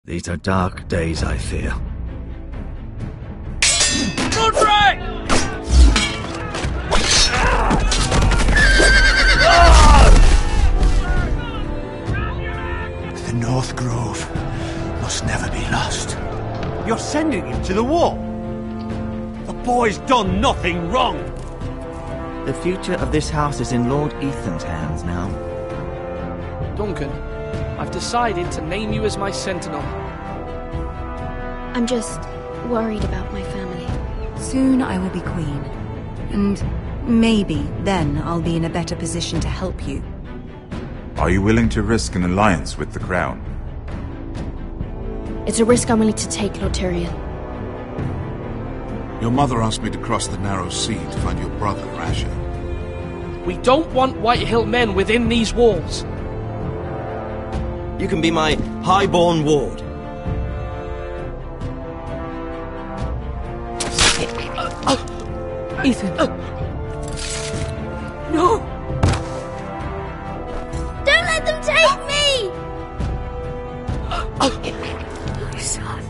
These are dark days, I fear. Roderick! The North Grove must never be lost. You're sending him to the war? The boy's done nothing wrong. The future of this house is in Lord Ethan's hands now. Duncan, I've decided to name you as my sentinel. I'm just worried about my family. Soon I will be queen. And maybe then I'll be in a better position to help you. Are you willing to risk an alliance with the Crown? It's a risk I'm willing to take, Lord Tyrion. Your mother asked me to cross the narrow sea to find your brother, Asher. We don't want Whitehill men within these walls. You can be my highborn ward. Ethan. No! Don't let them take me! My son.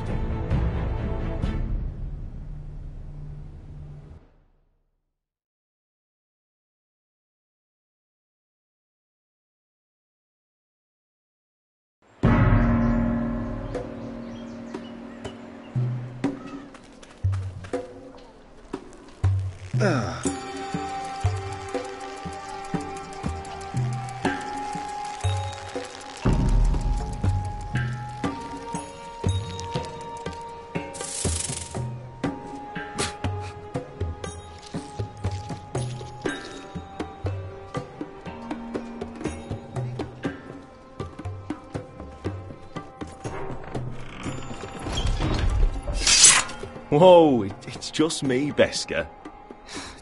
Whoa, it's just me, Beska.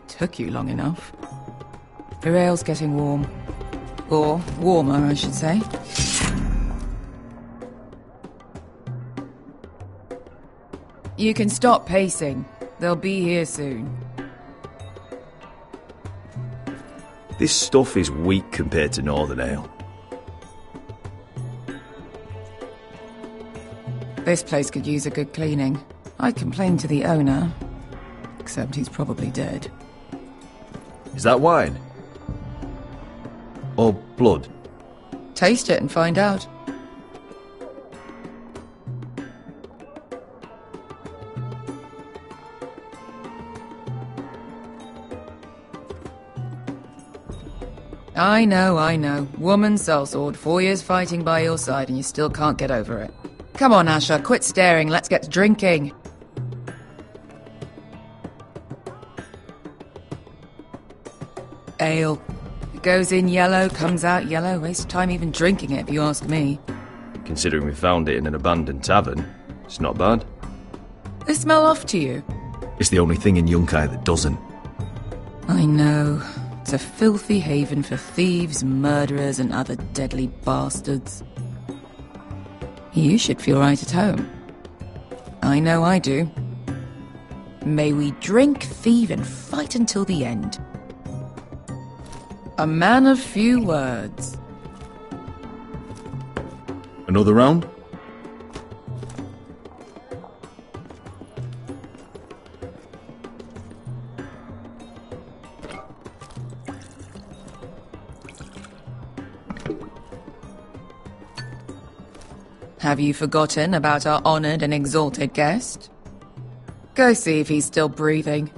Took you long enough. The ale's getting warm. Or warmer, I should say. You can stop pacing. They'll be here soon. This stuff is weak compared to Northern Ale. This place could use a good cleaning. I complained to the owner, except he's probably dead. Is that wine? Or blood? Taste it and find out. I know. Woman sellsword, 4 years fighting by your side and you still can't get over it. Come on, Asher, quit staring, let's get to drinking. Ale. It goes in yellow, comes out yellow. Waste time even drinking it, if you ask me. Considering we found it in an abandoned tavern, it's not bad. They smell off to you? It's the only thing in Yunkai that doesn't. I know. It's a filthy haven for thieves, murderers, and other deadly bastards. You should feel right at home. I know I do. May we drink, thieve, and fight until the end. A man of few words. Another round? Have you forgotten about our honored and exalted guest? Go see if he's still breathing.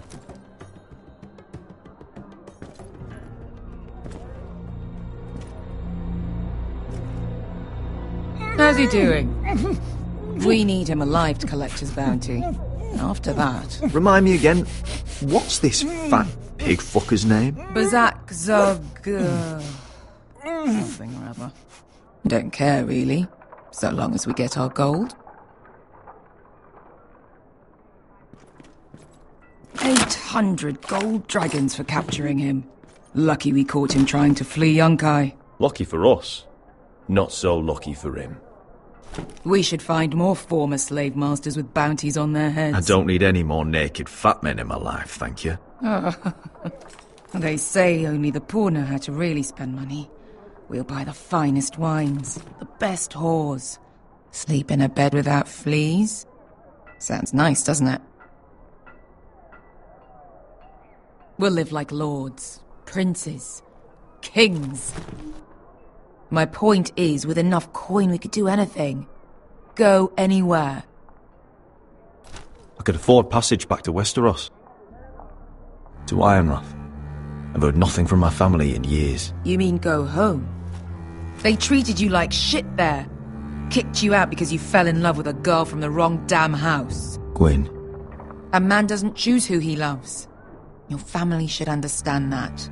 How's he doing? We need him alive to collect his bounty. After that... Remind me again, what's this fat pig fucker's name? Bazak Zog... something or other. Don't care, really. So long as we get our gold. 800 gold dragons for capturing him. Lucky we caught him trying to flee Yunkai. Lucky for us. Not so lucky for him. We should find more former slave masters with bounties on their heads. I don't need any more naked fat men in my life, thank you. They say only the poor know how to really spend money. We'll buy the finest wines, the best whores. Sleep in a bed without fleas? Sounds nice, doesn't it? We'll live like lords, princes, kings. My point is, with enough coin we could do anything. Go anywhere. I could afford passage back to Westeros. To Ironrath. I've heard nothing from my family in years. You mean go home? They treated you like shit there. Kicked you out because you fell in love with a girl from the wrong damn house. Gwyn. A man doesn't choose who he loves. Your family should understand that.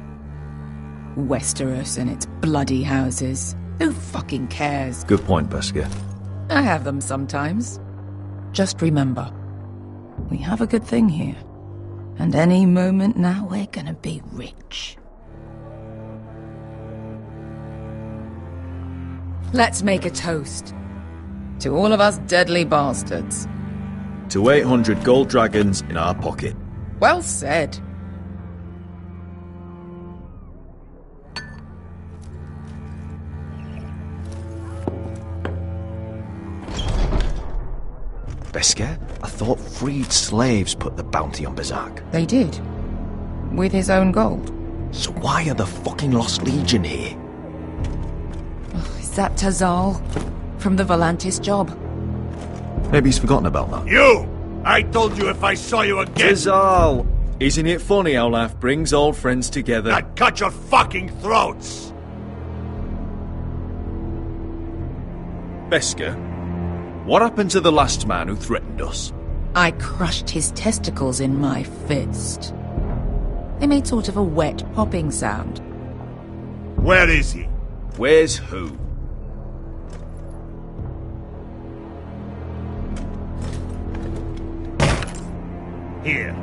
Westeros and its bloody houses. Who fucking cares? Good point, Beskar. I have them sometimes. Just remember, we have a good thing here. And any moment now we're gonna be rich. Let's make a toast. To all of us deadly bastards. To 800 gold dragons in our pocket. Well said. Beskar, I thought freed slaves put the bounty on Berserk. They did. With his own gold. So why are the fucking Lost Legion here? Is that Tazal? From the Volantis job? Maybe he's forgotten about that. You! I told you if I saw you again... Tazal! Isn't it funny how life brings old friends together? I'd cut your fucking throats! Beskar, what happened to the last man who threatened us? I crushed his testicles in my fist. They made sort of a wet popping sound. Where is he? Where's who? Here.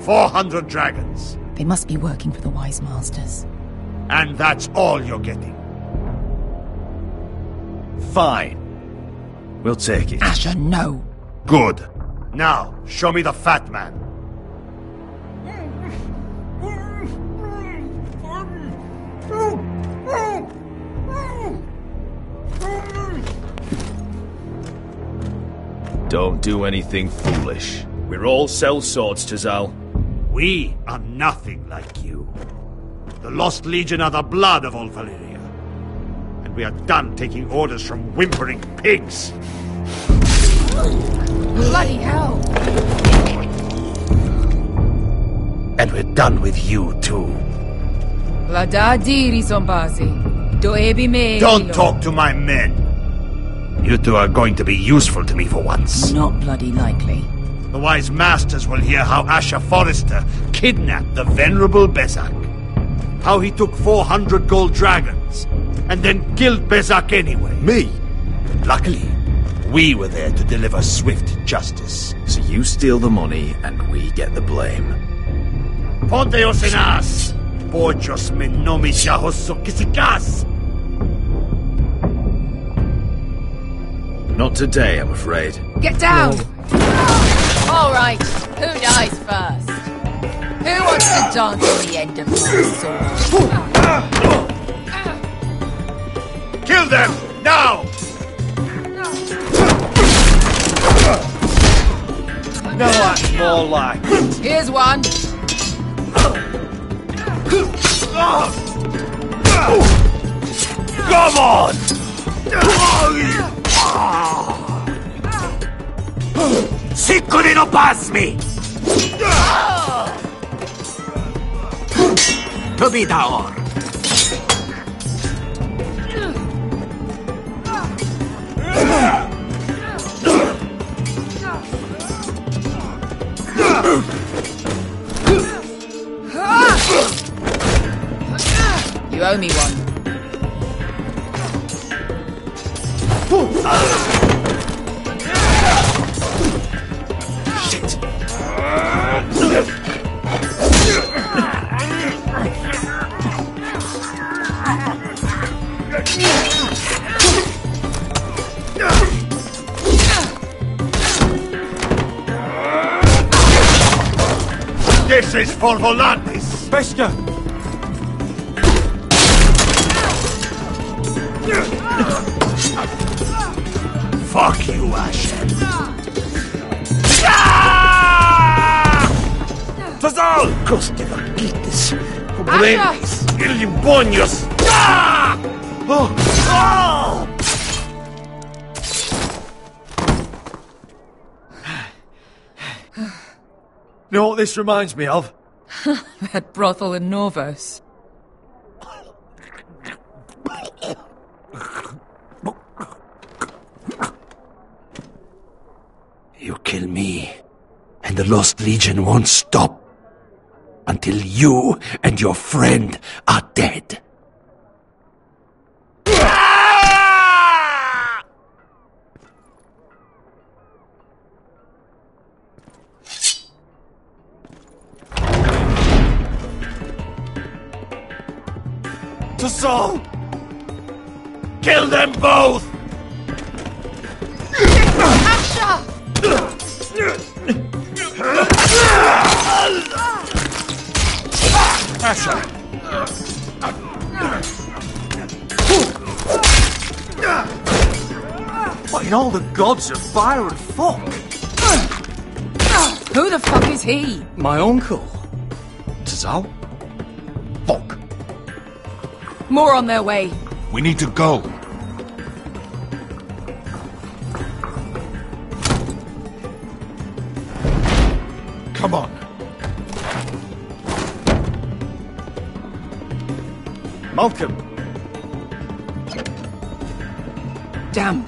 400 dragons. They must be working for the Wise Masters. And that's all you're getting. Fine. We'll take it. Asher, no. Good. Now, show me the fat man. Don't do anything foolish. We're all sellswords, Tazal. We are nothing like you. The Lost Legion are the blood of old Valyria. And we are done taking orders from whimpering pigs. Bloody hell! And we're done with you, too. Don't talk to my men. You two are going to be useful to me for once. Not bloody likely. The Wise Masters will hear how Asher Forrester kidnapped the venerable Berserk. How he took 400 gold dragons, and then killed Berserk anyway. Me? Luckily, we were there to deliver swift justice. So you steal the money, and we get the blame. Ponteos en as! Pochos me nomi jahoso kisikas! Not today, I'm afraid. Get down! No. All right, who dies first? Who wants to dance on the end of my sword? Kill them! Now! No, that's more like it. Here's one. Come on! Siccoli no pasmi! Tobidaor! You owe me one. Shit! This is for Volantis! Beskar! Fuck you, Asher. Tazal! Coste vaquites. Pobrenis. Ilimbonios. You know what this reminds me of? That brothel in Norvos. You kill me, and the Lost Legion won't stop until you and your friend are dead. To Saul! Kill them both! Asha! Asher! What in all the gods of fire and fuck? Who the fuck is he? My uncle. Tazal? Fuck. More on their way. We need to go. Come on. Malcolm. Damn.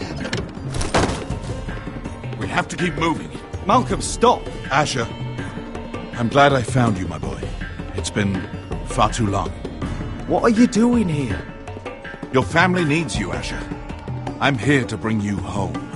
We have to keep moving. Malcolm, stop. Asher, I'm glad I found you, my boy. It's been far too long. What are you doing here? Your family needs you, Asher. I'm here to bring you home.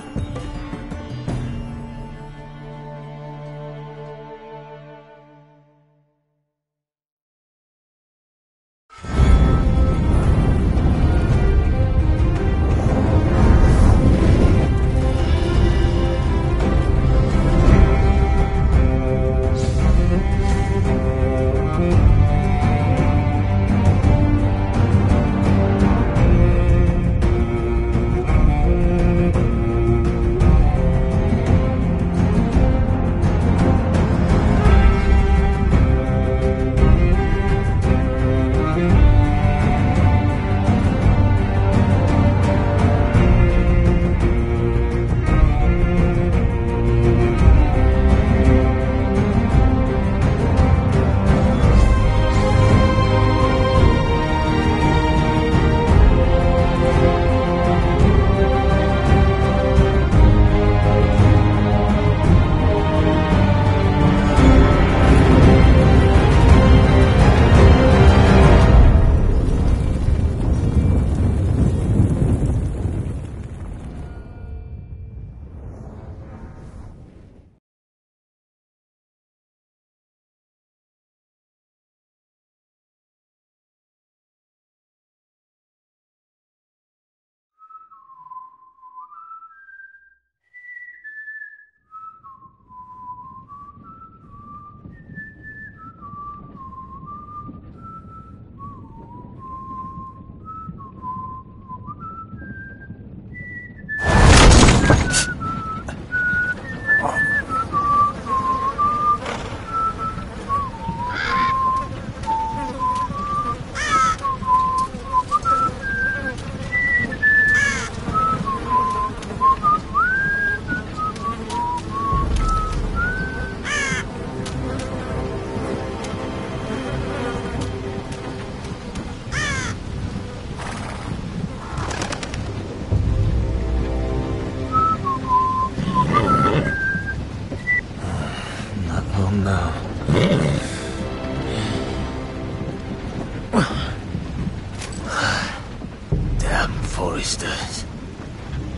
Damn foresters.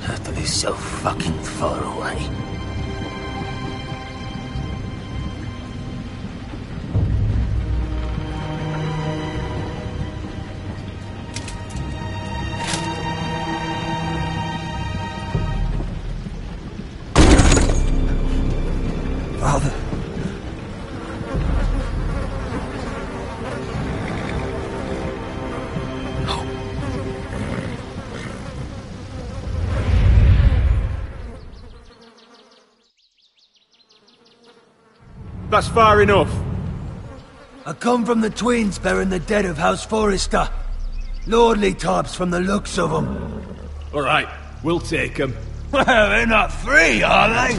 Have to be so fucking far away. Father. That's far enough. I come from the twins bearing the dead of House Forrester. Lordly types from the looks of them. All right, we'll take them. Well, they're not free, are they?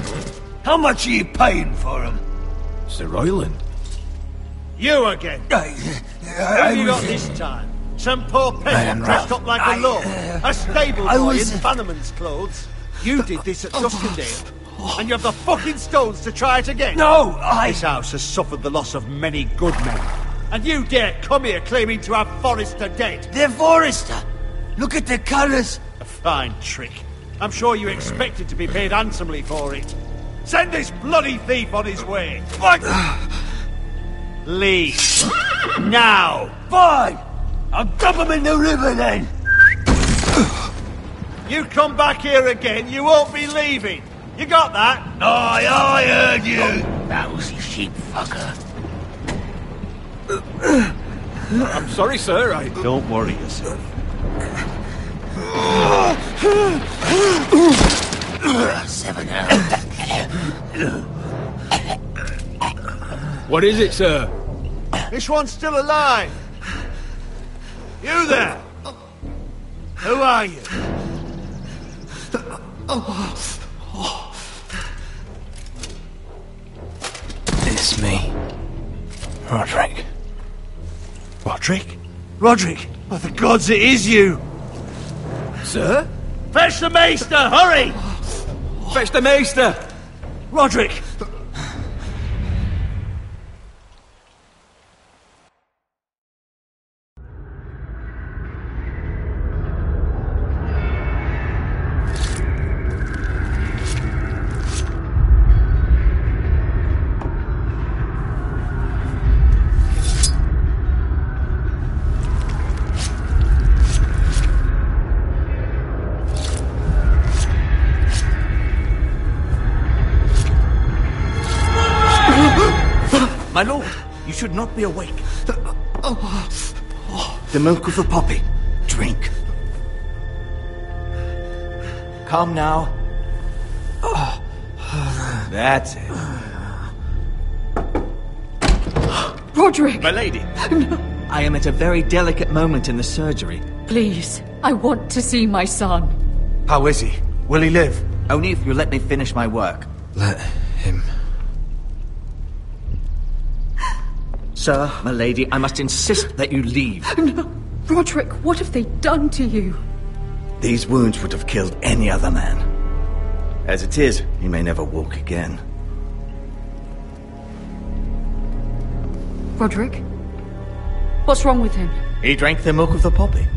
How much are you paying for them? Sir Royland. You again. Who have you got this time? Some poor peasant dressed up like a lord. A stable boy in Bannerman's clothes. You did this at Duskendale. And you have the fucking stones to try it again? No, This house has suffered the loss of many good men. And you dare come here claiming to have Forrester dead? They're Forrester. Look at the colours. A fine trick. I'm sure you expected to be paid handsomely for it. Send this bloody thief on his way. What? Leave. Now. Fine. I'll dump him in the river then. You come back here again, you won't be leaving. You got that? Aye, I heard you. Lousy sheep fucker. I'm sorry, sir. Don't worry yourself. Seven out. What is it, sir? This one's still alive. You there? Who are you? It's me. Roderick. Roderick? Roderick? Oh, the gods, it is you! Sir? Fetch the maester, hurry! Fetch the maester! Roderick! My lord, you should not be awake. The milk of the poppy. Drink. Calm now. That's it. Roderick! My lady. I am at a very delicate moment in the surgery. Please, I want to see my son. How is he? Will he live? Only if you let me finish my work. Let him. Sir, my lady, I must insist that you leave. No. Roderick, what have they done to you? These wounds would have killed any other man. As it is, he may never walk again. Roderick? What's wrong with him? He drank the milk of the poppy.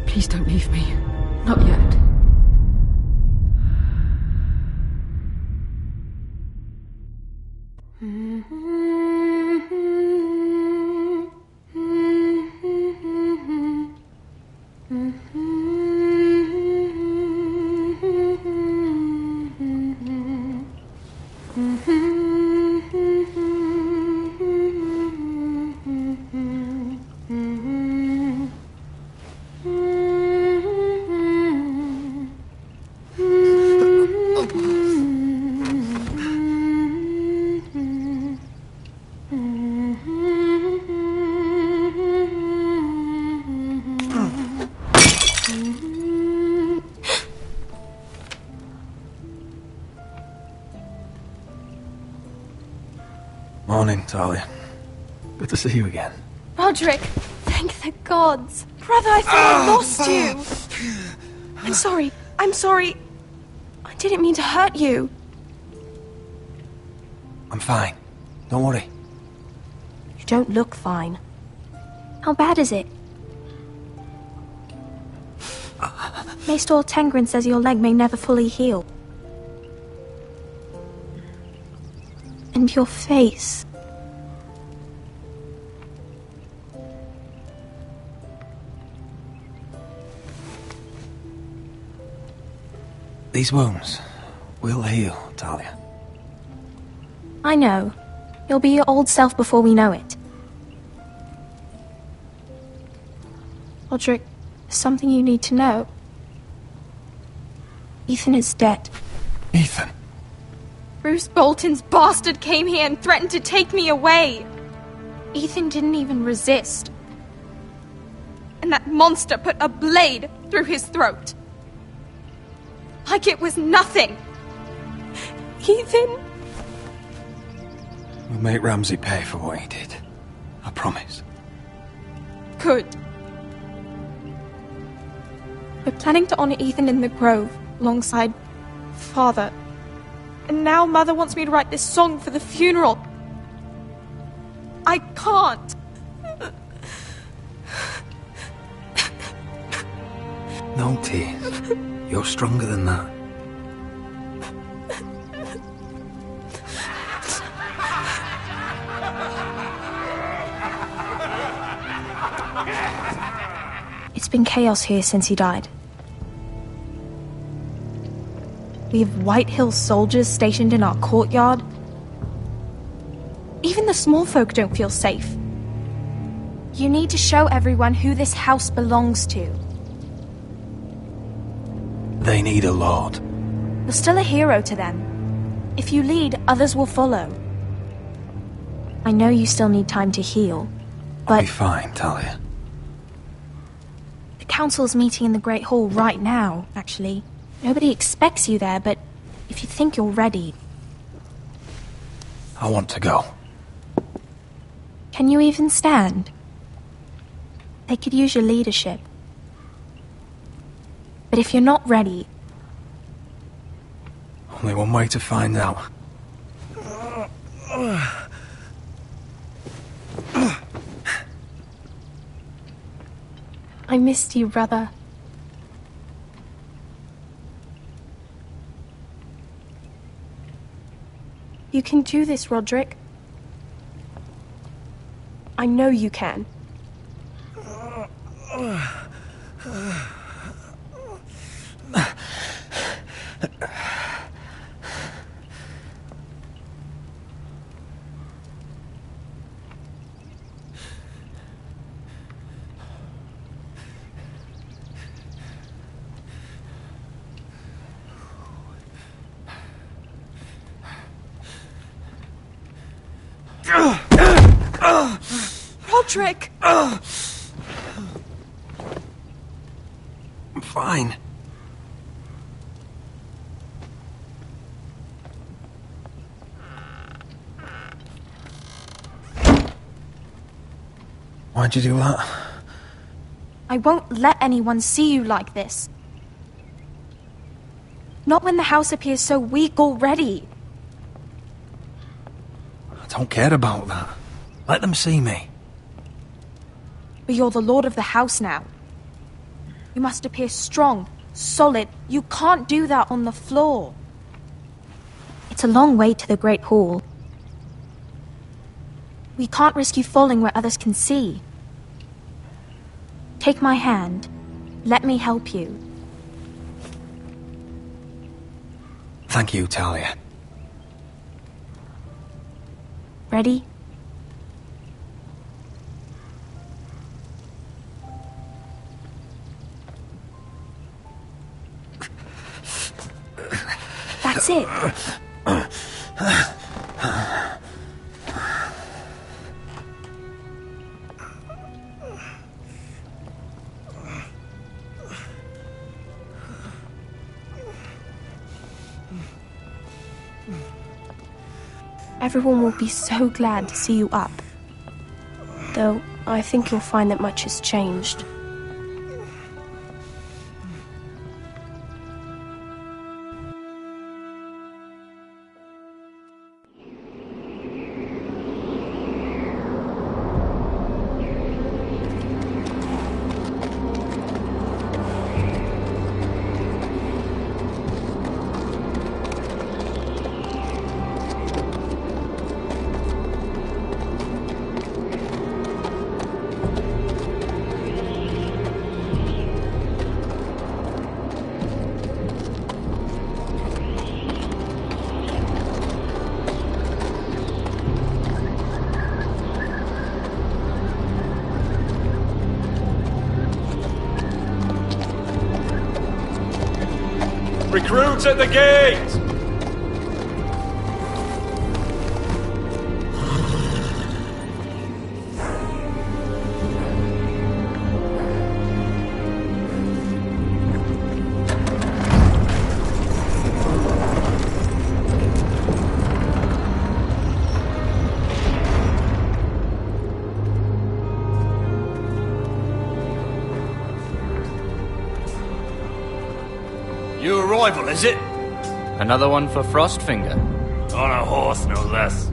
Please don't leave me. Not yet. Morning, Talia. Good to see you again. Roderick, thank the gods. Brother, I thought I lost you. I'm sorry. I didn't mean to hurt you. I'm fine. Don't worry. You don't look fine. How bad is it? Maester Tengrin says your leg may never fully heal. And your face. These wounds will heal, Talia. I know. You'll be your old self before we know it. Roderick, there's something you need to know. Ethan is dead. Ethan? Bruce Bolton's bastard came here and threatened to take me away. Ethan didn't even resist. And that monster put a blade through his throat. Like it was nothing. Ethan... We'll make Ramsey pay for what he did. I promise. Good. We're planning to honor Ethan in the Grove, alongside Father. And now Mother wants me to write this song for the funeral. I can't. No tears. You're stronger than that. It's been chaos here since he died. We have White Hill soldiers stationed in our courtyard. Even the small folk don't feel safe. You need to show everyone who this house belongs to. They need a lord. You're still a hero to them. If you lead, others will follow. I know you still need time to heal, but... I'll be fine, Talia. The council's meeting in the Great Hall right now, actually. Nobody expects you there, but if you think you're ready... I want to go. Can you even stand? They could use your leadership. But if you're not ready... Only one way to find out. I missed you, brother. You can do this, Roderick. I know you can. Roderick! I'm fine. Why'd you do that? I won't let anyone see you like this. Not when the house appears so weak already. I don't care about that. Let them see me. But you're the lord of the house now. You must appear strong, solid. You can't do that on the floor. It's a long way to the Great Hall. We can't risk you falling where others can see. Take my hand. Let me help you. Thank you, Talia. Ready? That's it. Everyone will be so glad to see you up. Though, I think you'll find that much has changed. Recruits at the gate! New arrival, is it? Another one for Frostfinger. On a horse, no less.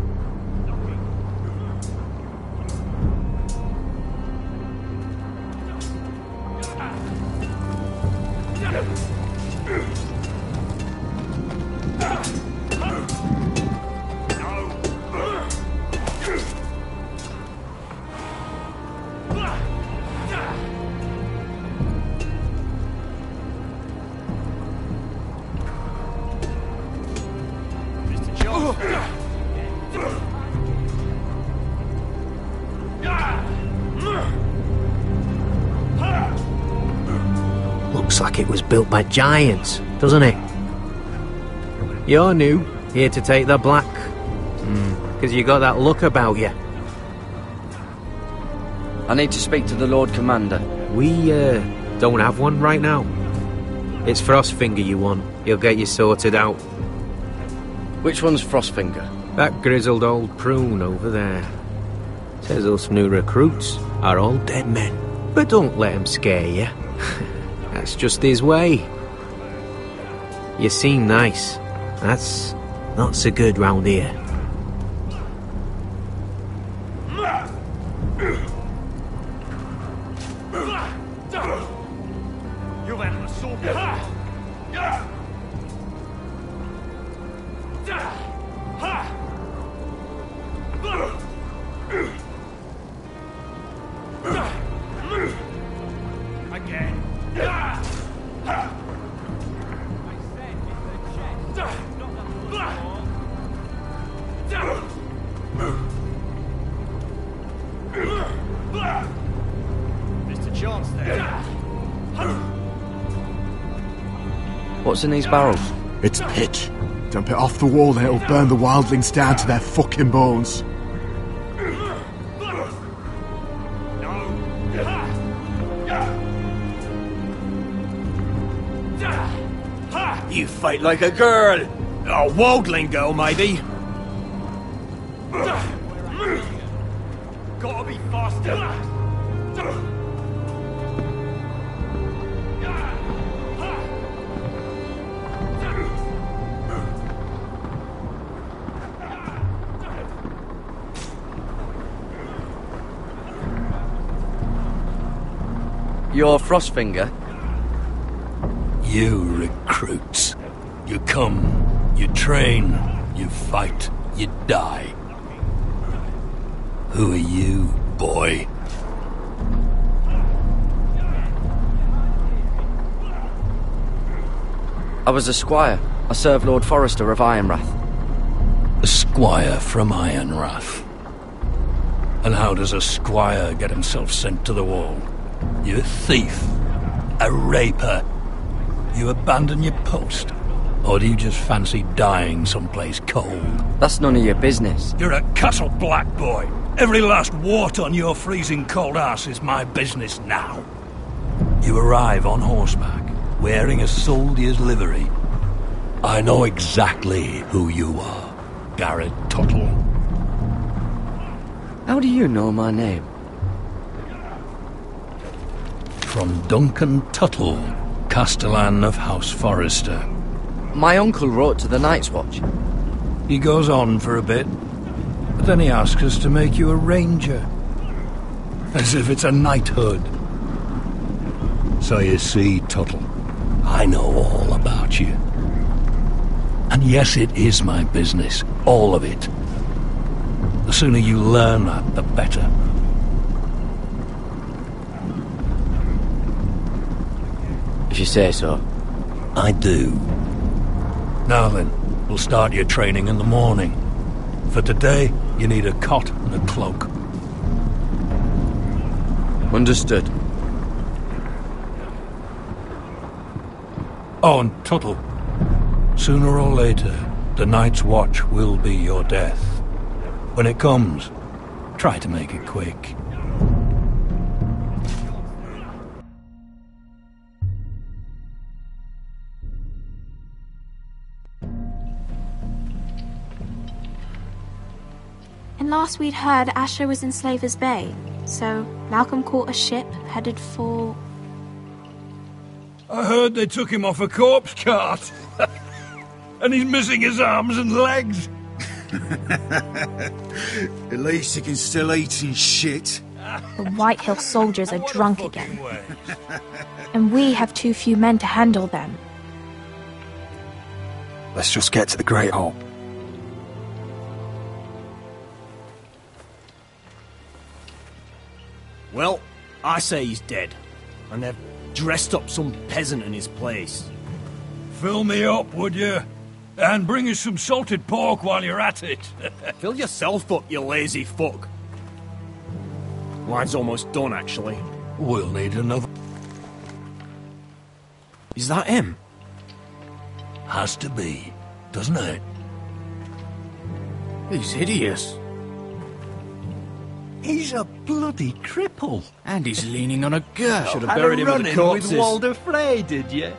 Looks like it was built by giants, doesn't it? You're new, here to take the black. Because you got that look about you. I need to speak to the Lord Commander. We, don't have one right now. It's Frostfinger you want. He'll get you sorted out. Which one's Frostfinger? That grizzled old prune over there. Says us new recruits are all dead men. But don't let him scare you. That's just his way. You seem nice. That's not so good round here. What's in these barrels? It's pitch. Dump it off the wall, then it'll burn the wildlings down to their fucking bones. You fight like a girl. A wildling girl, maybe. Gotta be faster. You're Frostfinger? You recruits. You come, you train, you fight, you die. Who are you, boy? I was a squire. I served Lord Forrester of Ironrath. A squire from Ironrath. And how does a squire get himself sent to the wall? You a thief? A raper? You abandon your post? Or do you just fancy dying someplace cold? That's none of your business. You're a cattle black boy. Every last wart on your freezing cold ass is my business now. You arrive on horseback, wearing a soldier's livery. I know exactly who you are, Garrett Tuttle. How do you know my name? From Duncan Tuttle, Castellan of House Forrester. My uncle wrote to the Night's Watch. He goes on for a bit, but then he asks us to make you a ranger. As if it's a knighthood. So you see, Tuttle, I know all about you. And yes, it is my business, all of it. The sooner you learn that, the better. If you say so. I do. Now then, we'll start your training in the morning. For today, you need a cot and a cloak. Understood. Oh, and Tuttle, sooner or later, the Night's Watch will be your death. When it comes, try to make it quick. And last we'd heard, Asher was in Slaver's Bay, so Malcolm caught a ship headed for... I heard they took him off a corpse cart. And he's missing his arms and legs. At least he can still eat his shit. The Whitehill soldiers are drunk again. And we have too few men to handle them. Let's just get to the Great Hall. Well, I say he's dead. And they've dressed up some peasant in his place. Fill me up, would you? And bring us some salted pork while you're at it. Fill yourself up, you lazy fuck. Mine's almost done, actually. We'll need another. Is that him? Has to be, doesn't it? He's hideous. He's a bloody cripple. And he's leaning on a girl. Should have buried him with the corpses. With Walder Frey, did you?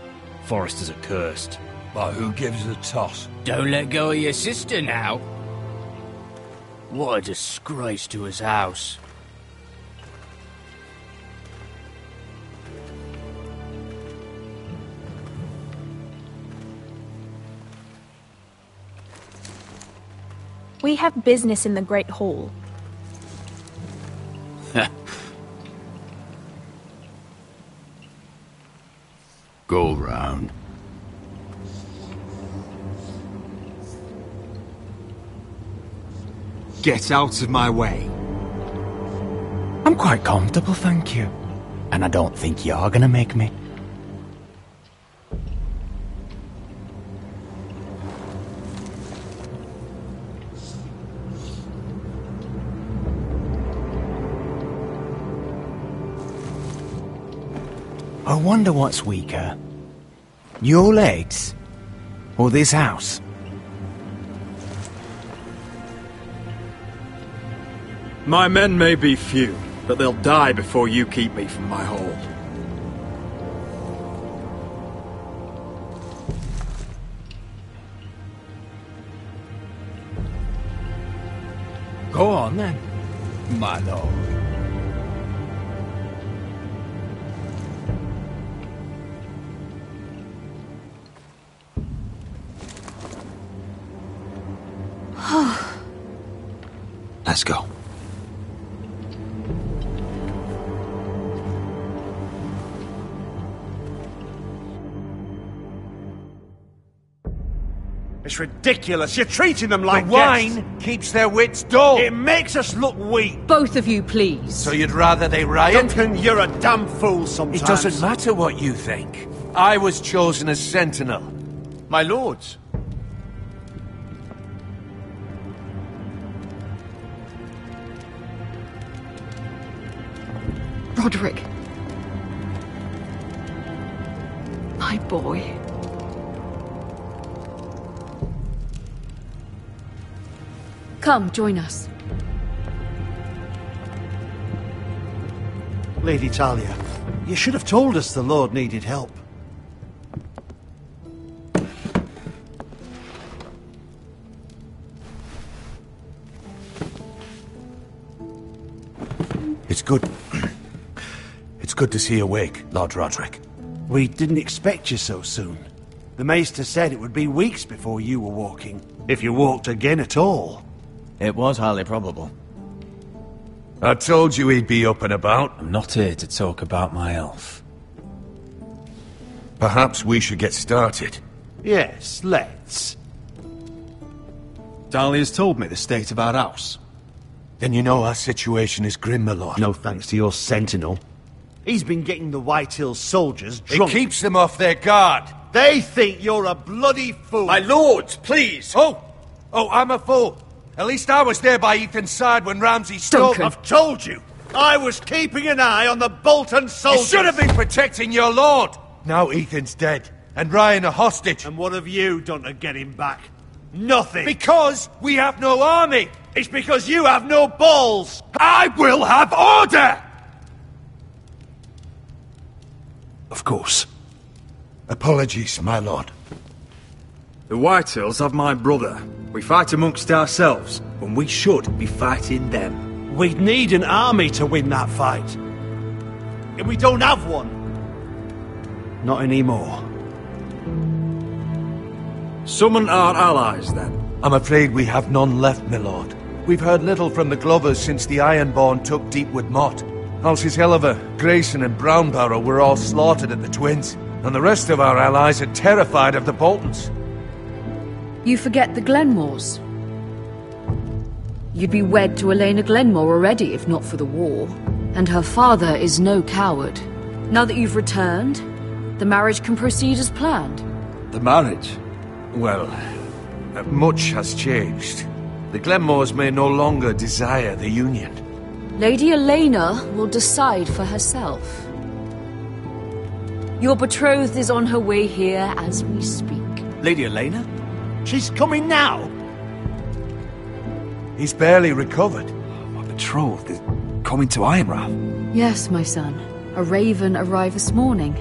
Forrester's accursed. But who gives a toss? Don't let go of your sister now. What a disgrace to his house. We have business in the Great Hall. Go round. Get out of my way. I'm quite comfortable, thank you. And I don't think you're gonna make me. I wonder what's weaker. Your legs? Or this house? My men may be few, but they'll die before you keep me from my hole. Go on then, my lord. Let's go. It's ridiculous. You're treating them like The wine keeps their wits dull. It makes us look weak. Both of you, please. So you'd rather they riot? Duncan, you're a damn fool sometimes. It doesn't matter what you think. I was chosen as sentinel. My lords. Roderick. My boy. Come, join us. Lady Talia, you should have told us the Lord needed help. It's good. It's good to see you awake, Lord Roderick. We didn't expect you so soon. The Maester said it would be weeks before you were walking, if you walked again at all. It was highly probable. I told you he'd be up and about. I'm not here to talk about my elf. Perhaps we should get started. Yes, let's. Dahlia's told me the state of our house. Then you know our situation is grim, my lord. No thanks to your sentinel. He's been getting the Whitehill soldiers drunk. It keeps them off their guard. They think you're a bloody fool. My lords, please! Oh, I'm a fool. At least I was there by Ethan's side when Ramsay stole... I've told you! I was keeping an eye on the Bolton soldiers! You should have been protecting your lord! Now Ethan's dead, and Ryan a hostage. And what have you done to get him back? Nothing! Because we have no army! It's because you have no balls! I will have order! Of course. Apologies, my lord. The Whitehills have my brother. We fight amongst ourselves, when we should be fighting them. We'd need an army to win that fight. And we don't have one. Not anymore. Summon our allies, then. I'm afraid we have none left, my lord. We've heard little from the Glovers since the Ironborn took Deepwood Motte. Halsey's Helliver, Grayson and Brownbarrow were all slaughtered at the Twins, and the rest of our allies are terrified of the Boltons. You forget the Glenmores. You'd be wed to Elena Glenmore already if not for the war. And her father is no coward. Now that you've returned, the marriage can proceed as planned. The marriage? Well, much has changed. The Glenmores may no longer desire the union. Lady Elena will decide for herself. Your betrothed is on her way here as we speak. Lady Elena? She's coming now! He's barely recovered. My betrothed is coming to Ironrath. Yes, my son. A raven arrived this morning.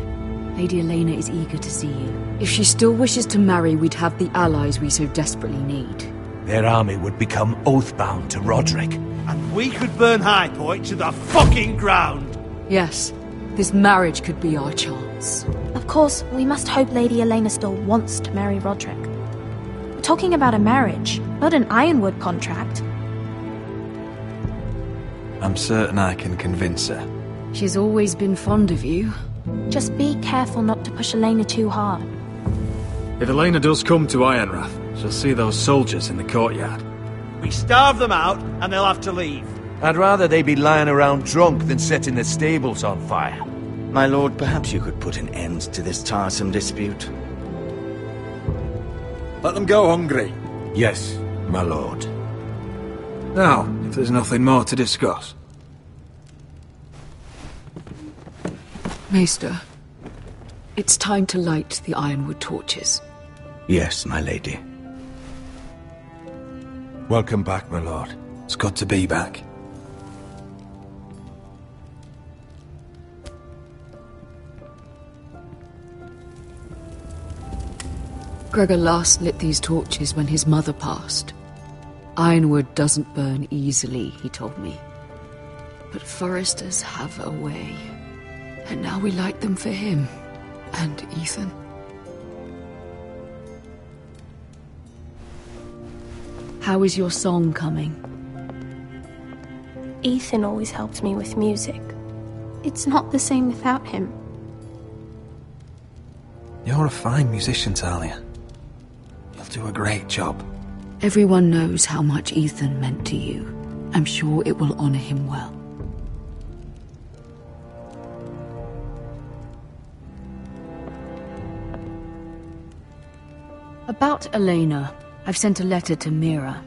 Lady Elena is eager to see you. If she still wishes to marry, we'd have the allies we so desperately need. Their army would become oathbound to Roderick. And we could burn High Point to the fucking ground! Yes, this marriage could be our chance. Of course, we must hope Lady Elena still wants to marry Roderick. We're talking about a marriage, not an Ironwood contract. I'm certain I can convince her. She's always been fond of you. Just be careful not to push Elena too hard. If Elena does come to Ironrath, she'll see those soldiers in the courtyard. We starve them out, and they'll have to leave. I'd rather they be lying around drunk than setting the stables on fire. My lord, perhaps you could put an end to this tiresome dispute. Let them go hungry. Yes, my lord. Now, if there's nothing more to discuss. Maester, it's time to light the Ironwood torches. Yes, my lady. Welcome back, my lord. It's good to be back. Gregor last lit these torches when his mother passed. Ironwood doesn't burn easily, he told me. But foresters have a way. And now we light them for him. And Ethan. How is your song coming? Ethan always helps me with music. It's not the same without him. You're a fine musician, Talia. You'll do a great job. Everyone knows how much Ethan meant to you. I'm sure it will honor him well. About Elena, I've sent a letter to Mira.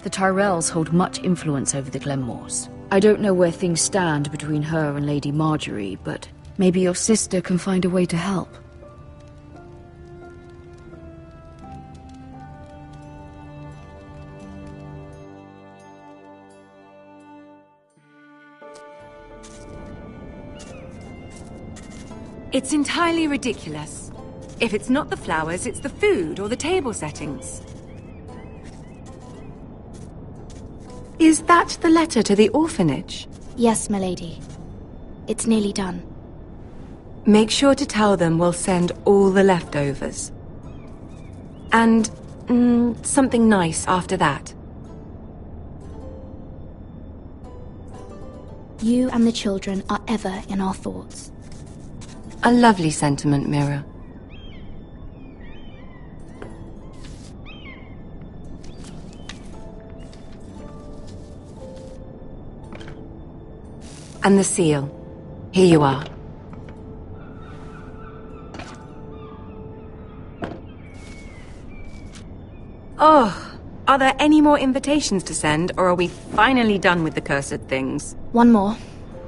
The Tyrells hold much influence over the Glenmores. I don't know where things stand between her and Lady Marjorie, but maybe your sister can find a way to help. It's entirely ridiculous. If it's not the flowers, it's the food or the table settings. Is that the letter to the orphanage? Yes, my lady. It's nearly done. Make sure to tell them we'll send all the leftovers. And, something nice after that. You and the children are ever in our thoughts. A lovely sentiment, Mira. And the seal. Here you are. Oh, are there any more invitations to send, or are we finally done with the cursed things? One more.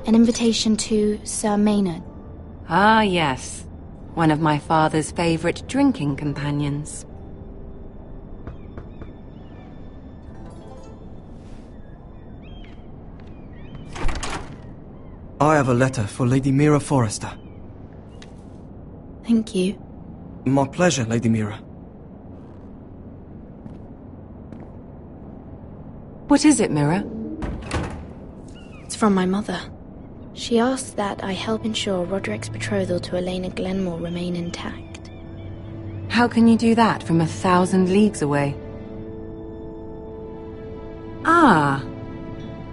An invitation to Sir Maynard. Ah, yes. One of my father's favorite drinking companions. I have a letter for Lady Mira Forrester. Thank you. My pleasure, Lady Mira. What is it, Mira? It's from my mother. She asked that I help ensure Roderick's betrothal to Elena Glenmore remain intact. How can you do that from 1,000 leagues away? Ah,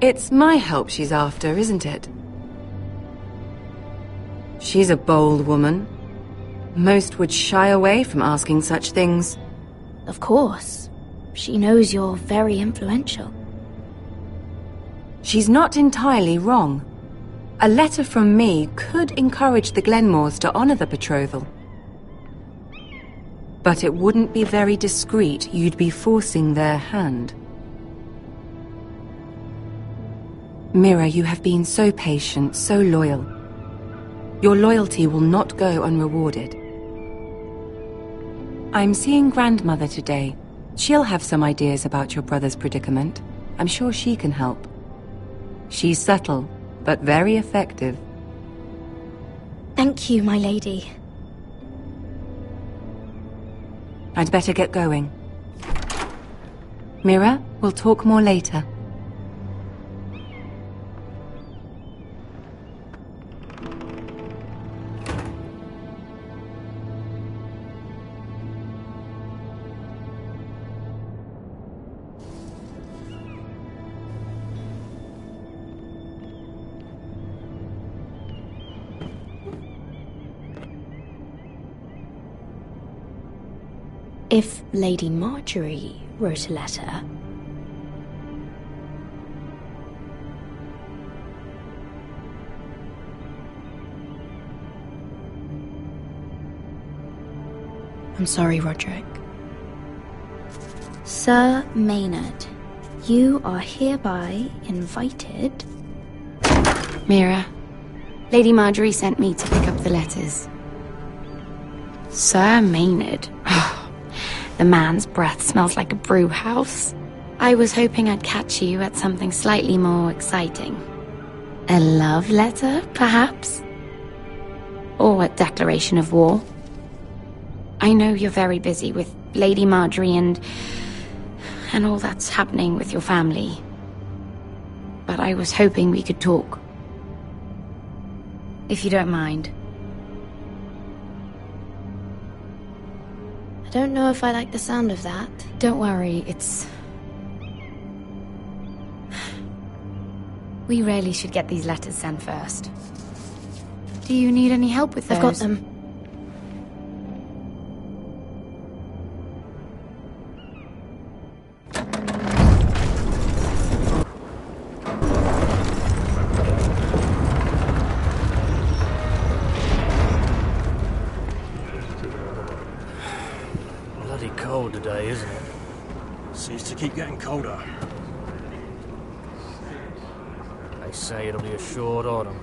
it's my help she's after, isn't it? She's a bold woman. Most would shy away from asking such things. Of course. She knows you're very influential. She's not entirely wrong. A letter from me could encourage the Glenmores to honor the betrothal. But it wouldn't be very discreet. You'd be forcing their hand. Mira, you have been so patient, so loyal. Your loyalty will not go unrewarded. I'm seeing Grandmother today. She'll have some ideas about your brother's predicament. I'm sure she can help. She's subtle, but very effective. Thank you, my lady. I'd better get going. Mira, we'll talk more later. If Lady Marjorie wrote a letter... I'm sorry, Roderick. Sir Maynard, you are hereby invited... Mira, Lady Marjorie sent me to pick up the letters. Sir Maynard? The man's breath smells like a brew house. I was hoping I'd catch you at something slightly more exciting. A love letter, perhaps? Or a declaration of war? I know you're very busy with Lady Marjorie and all that's happening with your family. But I was hoping we could talk. If you don't mind. I don't know if I like the sound of that. Don't worry, it's... We really should get these letters sent first. Do you need any help with those? I've got them. Today, isn't it? Seems to keep getting colder. They say it'll be a short autumn.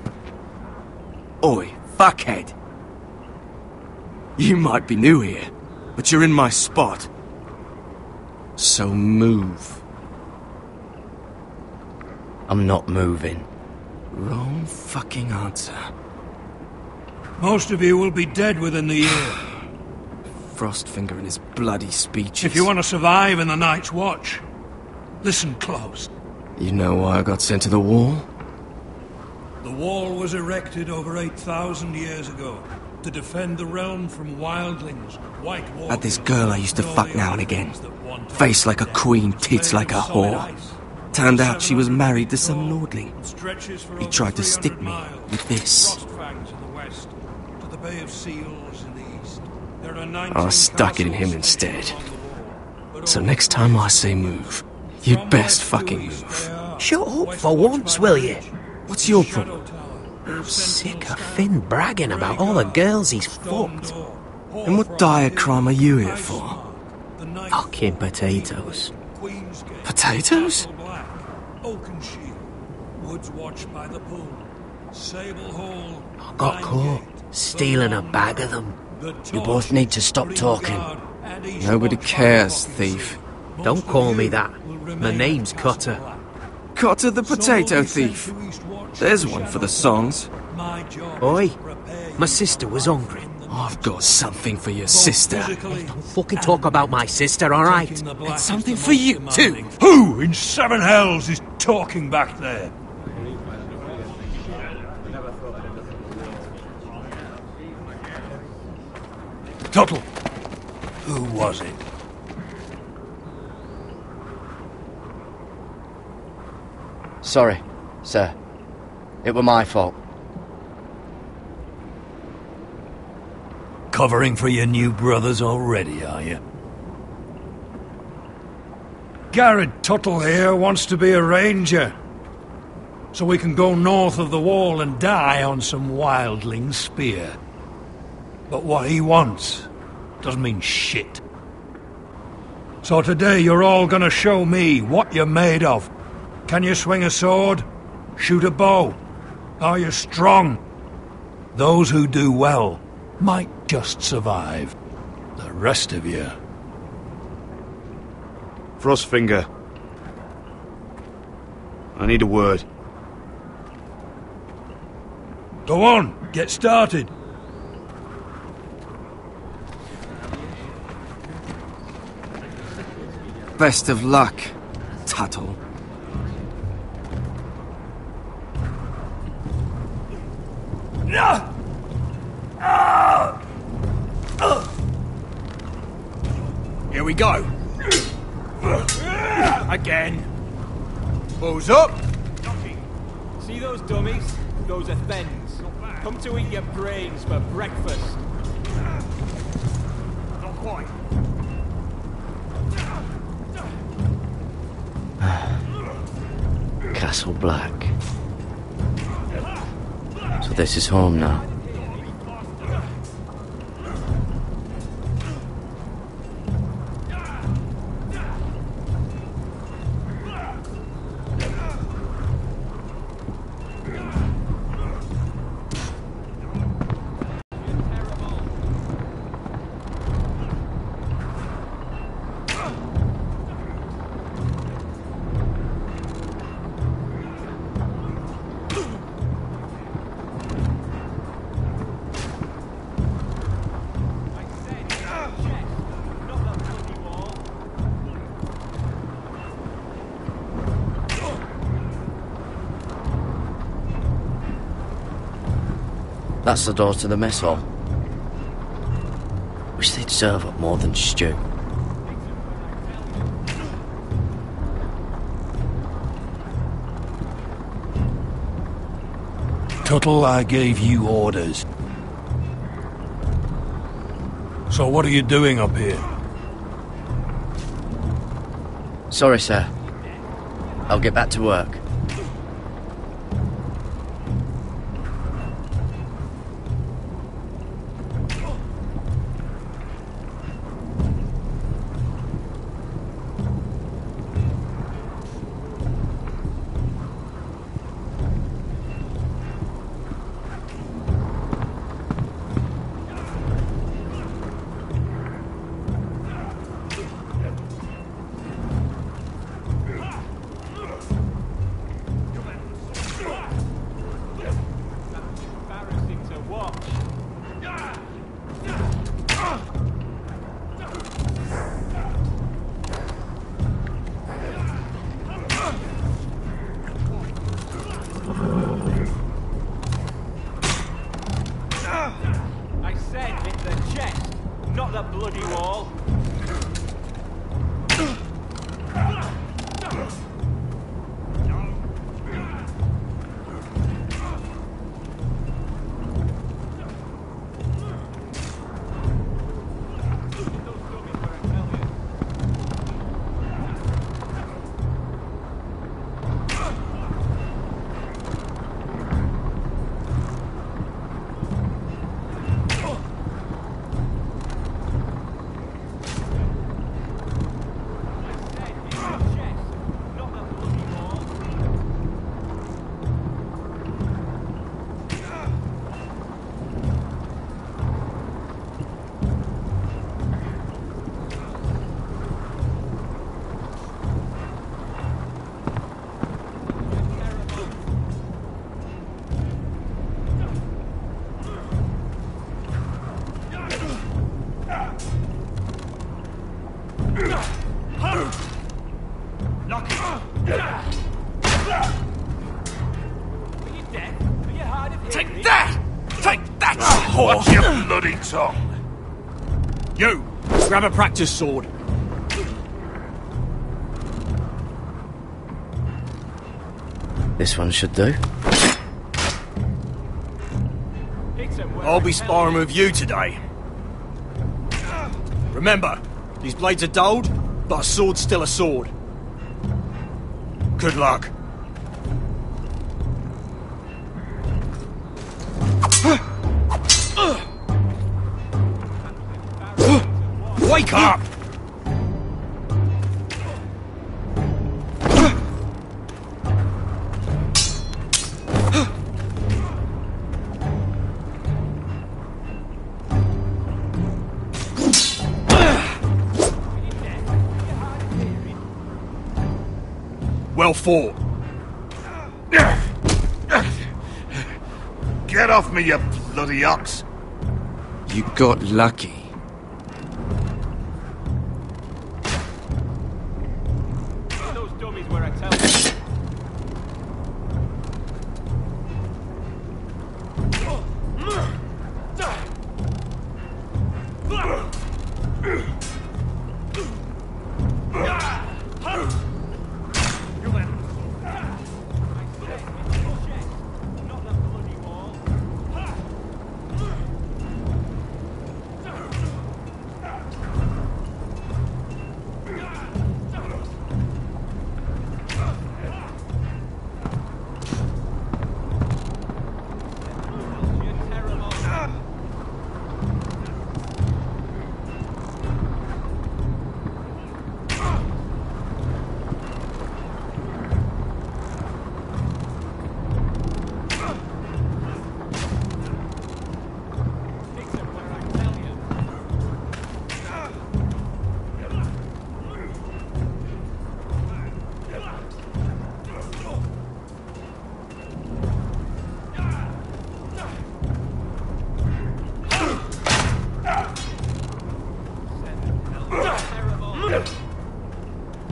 Oi, fuckhead! You might be new here, but you're in my spot. So move. I'm not moving. Wrong fucking answer. Most of you will be dead within the year. Frostfinger and his bloody speeches. If you want to survive in the Night's Watch, listen close. You know why I got sent to the wall? The wall was erected over 8,000 years ago to defend the realm from wildlings, white walkers... Had this girl I used to fuck now and again. Face like a queen, tits like a whore. Turned out she was married to some lordling. He tried to stick me with this. I stuck it in him instead. So next time I say move, you'd best fucking move. Shut up for once, will you? What's your problem? I'm sick of Finn bragging about all the girls he's fucked. And what dire crime are you here for? Fucking potatoes. Potatoes? I got caught stealing a bag of them. You both need to stop talking. Nobody cares, thief. Don't call me that. My name's Cutter. Cutter the potato thief. There's one for the songs. Oi, my sister was hungry. I've got something for your sister. Don't fucking talk about my sister, alright? And something for you, too. Who in seven hells is talking back there? Tuttle, who was it? Sorry, sir. It were my fault. Covering for your new brothers already, are you? Garrett Tuttle here wants to be a ranger. So we can go north of the wall and die on some wildling spear. But what he wants doesn't mean shit. So today you're all gonna show me what you're made of. Can you swing a sword? Shoot a bow? Are you strong? Those who do well might just survive. The rest of you... Frostfinger. I need a word. Go on, get started. Best of luck, Tuttle. Here we go. Again. Balls up. See those dummies? Those are thens. Come to eat your brains for breakfast. Not quite. Castle Black. So this is home now. That's the door to the mess hall. Wish they'd serve up more than stew. Tuttle, I gave you orders. So what are you doing up here? Sorry, sir. I'll get back to work. I said hit the chest, not the bloody wall. Take that! Take that, whore! Watch your bloody tongue! You! Grab a practice sword. This one should do. I'll be sparring with you today. Remember, these blades are dulled, but a sword's still a sword. Good luck. Wake up! Well fought. Get off me, you bloody ox! You got lucky. Those dummies were a telltale.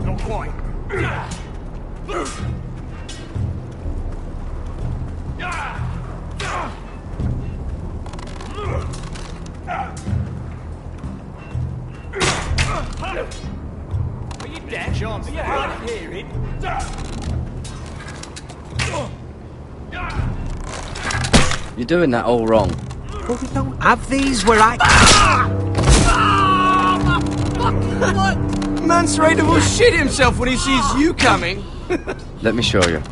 Not quite. Are you dead? Chance. Are you hard of hearing? You're doing that all wrong. Well, we don't have these where I... What? Man's ready to shit himself when he sees you coming. Let me show you.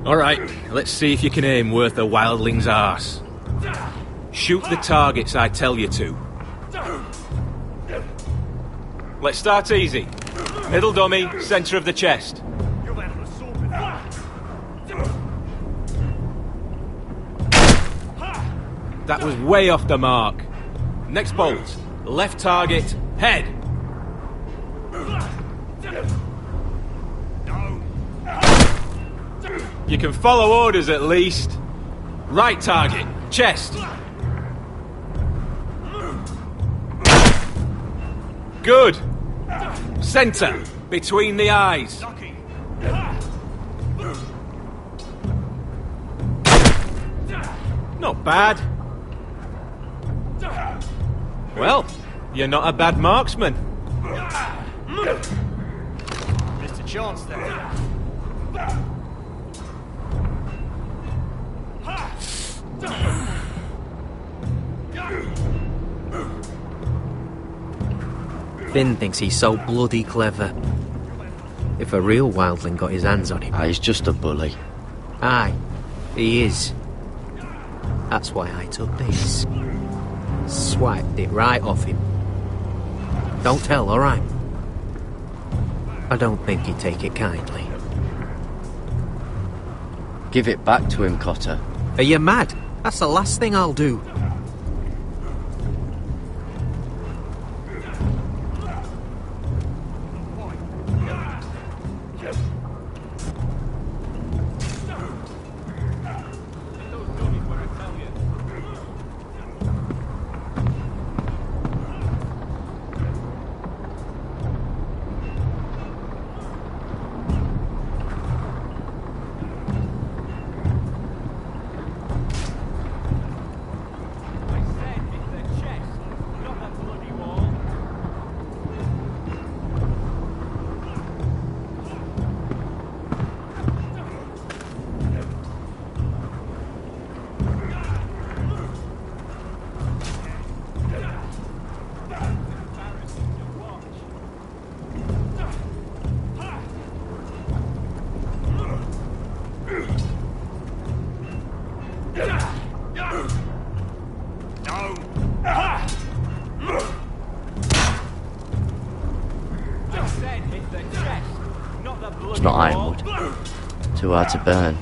Alright, let's see if you can aim worth a wildling's arse. Shoot the targets I tell you to. Let's start easy. Middle dummy, centre of the chest. That was way off the mark. Next bolt. Left target, head. You can follow orders at least. Right target, chest. Good. Centre, between the eyes. Not bad. Well, you're not a bad marksman. Missed a chance there. Finn thinks he's so bloody clever. If a real wildling got his hands on him... He's just a bully. Aye, he is. That's why I took this. Swiped it right off him. Don't tell, alright? I don't think he'd take it kindly. Give it back to him, Cotter. Are you mad? That's the last thing I'll do. It's not ironwood. Too hard to burn.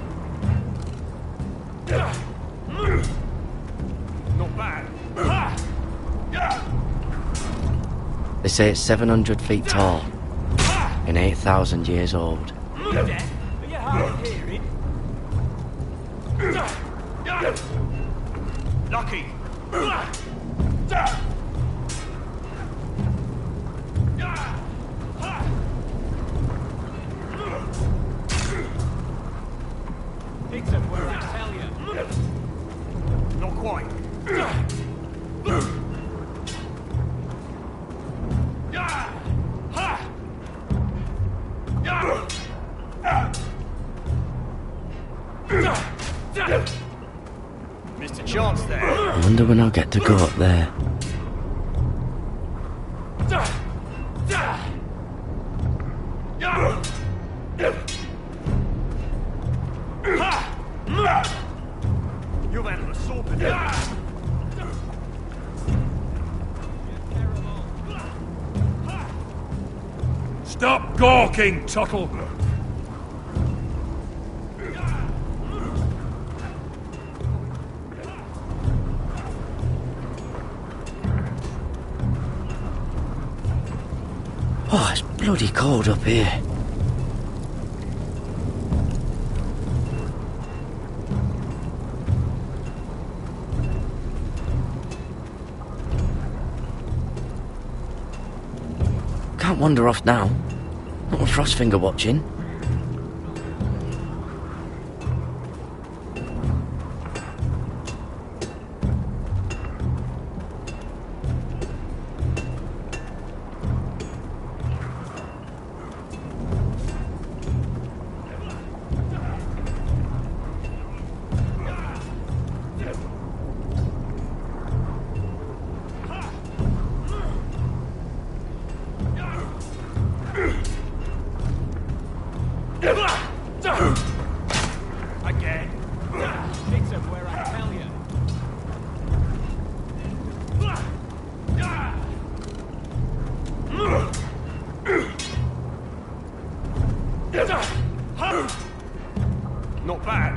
Not bad. They say it's 700 feet tall and 8,000 years old. Lucky. Hit him where I tell you. Not quite. Mr. Chance there. I wonder when I'll get to go up there. You've had an assault. Stop gawking, Tuttle! Oh, it's bloody cold up here. Can't wander off now. Not with Frostfinger watching. Again. Hit him where I tell you. Not bad.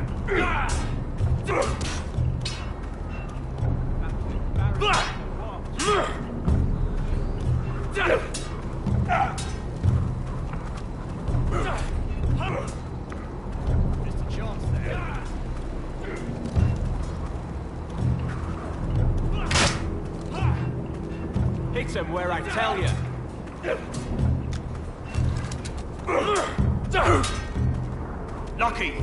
Mr. Chance there. Hit him where I tell you. Lucky.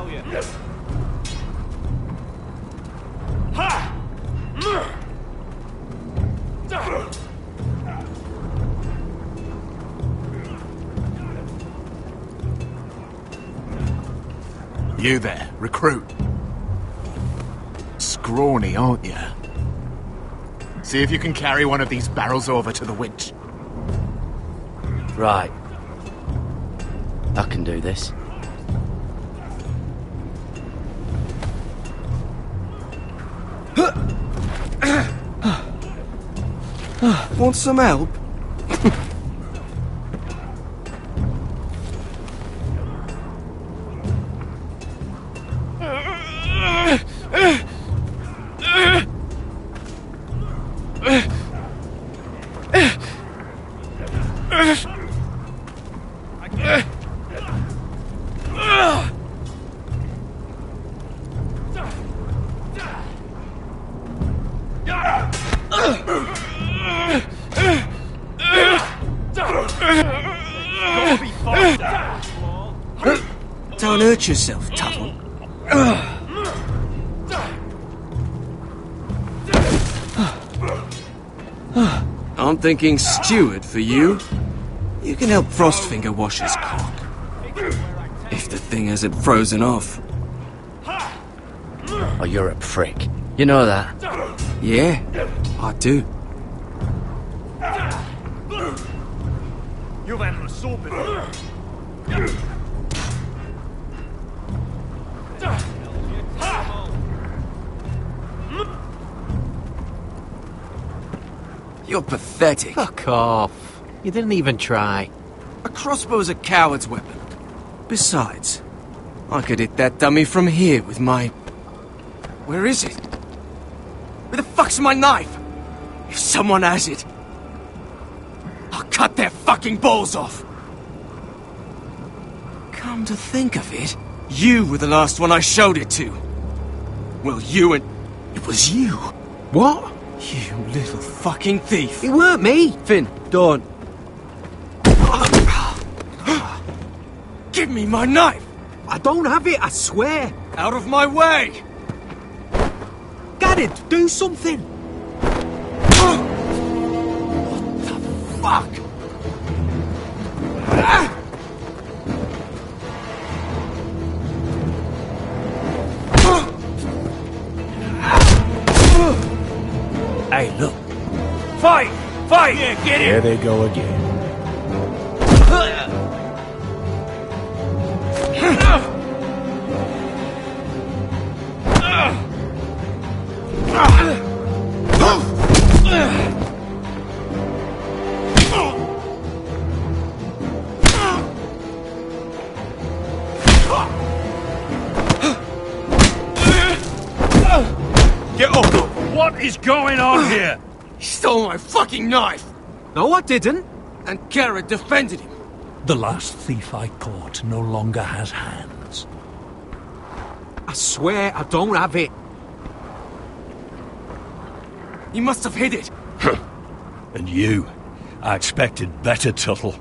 tell you. You there, recruit. Scrawny, aren't you? See if you can carry one of these barrels over to the winch. Right. I can do this. Want some help? Don't hurt yourself, Tuttle. I'm thinking steward for you. You can help Frostfinger wash his cock. If the thing hasn't frozen off. Oh, you're a prick. You know that? Yeah, I do. You've had an assault before. You're pathetic. Fuck off. You didn't even try. A crossbow's a coward's weapon. Besides, I could hit that dummy from here with my... Where is it? Where the fuck's my knife? If someone has it, I'll cut their fucking balls off. Come to think of it, you were the last one I showed it to. Well, you and... It was you. What? You little fucking thief. It weren't me. Finn, don't. Give me my knife. I don't have it, I swear. Out of my way. Garrett, do something. What the fuck? Hey, look. Fight! Fight! Yeah, get him! There they go again. Get up! What is going on here? He stole my fucking knife! No, I didn't. And Garrett defended him. The last thief I caught no longer has hands. I swear I don't have it. He must have hid it. And you? I expected better, Tuttle.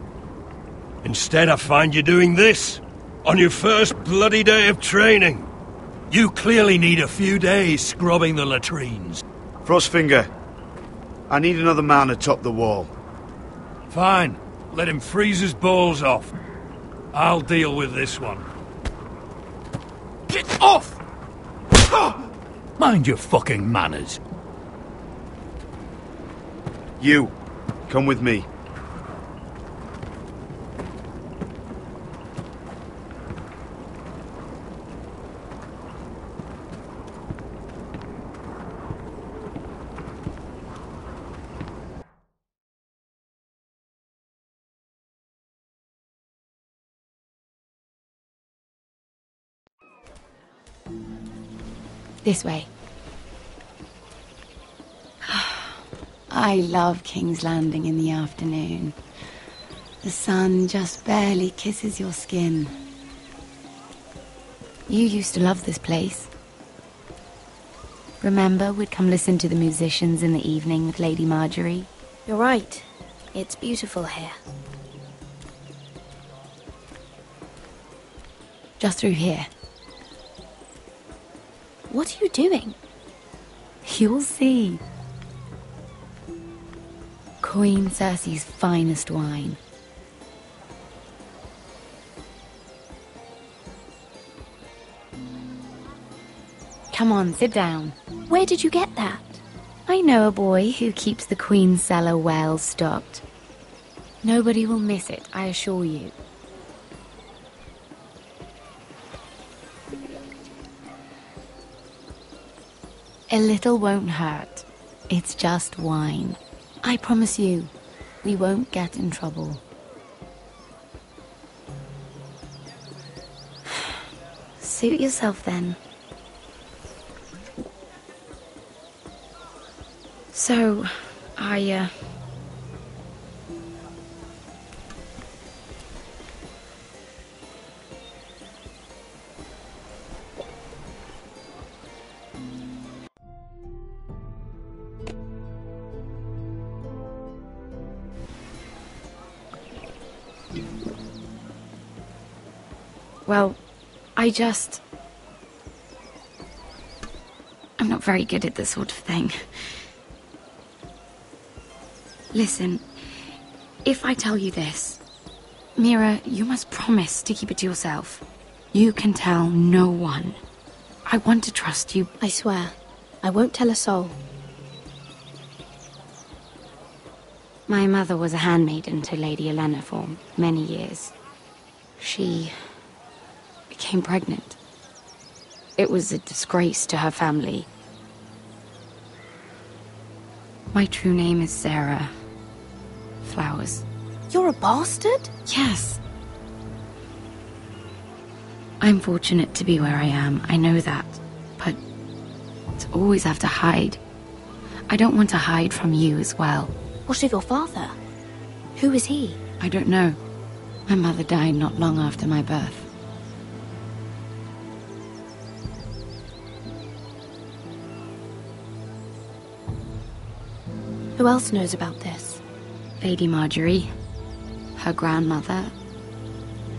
Instead, I find you doing this on your first bloody day of training. You clearly need a few days scrubbing the latrines. Frostfinger, I need another man atop the wall. Fine. Let him freeze his balls off. I'll deal with this one. Get off! Mind your fucking manners. You, come with me. This way. I love King's Landing in the afternoon. The sun just barely kisses your skin. You used to love this place. Remember, we'd come listen to the musicians in the evening with Lady Marjorie? You're right. It's beautiful here. Just through here. what are you doing? You'll see. Queen Cersei's finest wine. Come on, sit down. Where did you get that? I know a boy who keeps the Queen's cellar well stocked. Nobody will miss it, I assure you. A little won't hurt. It's just wine. I promise you, we won't get in trouble. Suit yourself then. So, well, I'm not very good at this sort of thing. Listen, if I tell you this, Mira, you must promise to keep it to yourself. You can tell no one. I want to trust you. I swear, I won't tell a soul. My mother was a handmaiden to Lady Olenna for many years. She became pregnant. It was a disgrace to her family. My true name is Sarah Flowers. You're a bastard? Yes. I'm fortunate to be where I am, I know that. But to always have to hide. I don't want to hide from you as well. What of your father? Who is he? I don't know. My mother died not long after my birth. Who else knows about this? Lady Marjorie, her grandmother,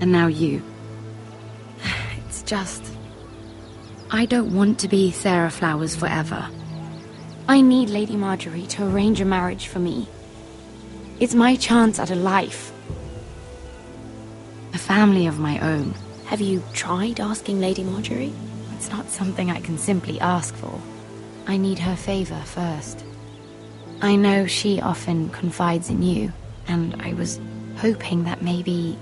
and now you. It's just... I don't want to be Sarah Flowers forever. I need Lady Marjorie to arrange a marriage for me. It's my chance at a life. A family of my own. Have you tried asking Lady Marjorie? It's not something I can simply ask for. I need her favor first. I know she often confides in you, and I was hoping that maybe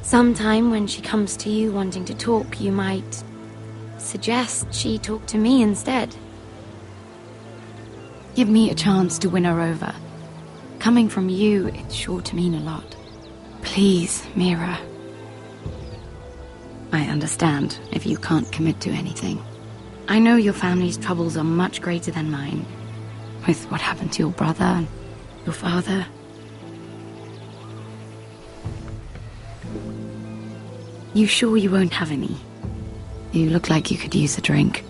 sometime when she comes to you wanting to talk, you might suggest she talk to me instead. Give me a chance to win her over. Coming from you, it's sure to mean a lot. Please, Mira. I understand if you can't commit to anything. I know your family's troubles are much greater than mine. With what happened to your brother and your father. You sure you won't have any? You look like you could use a drink.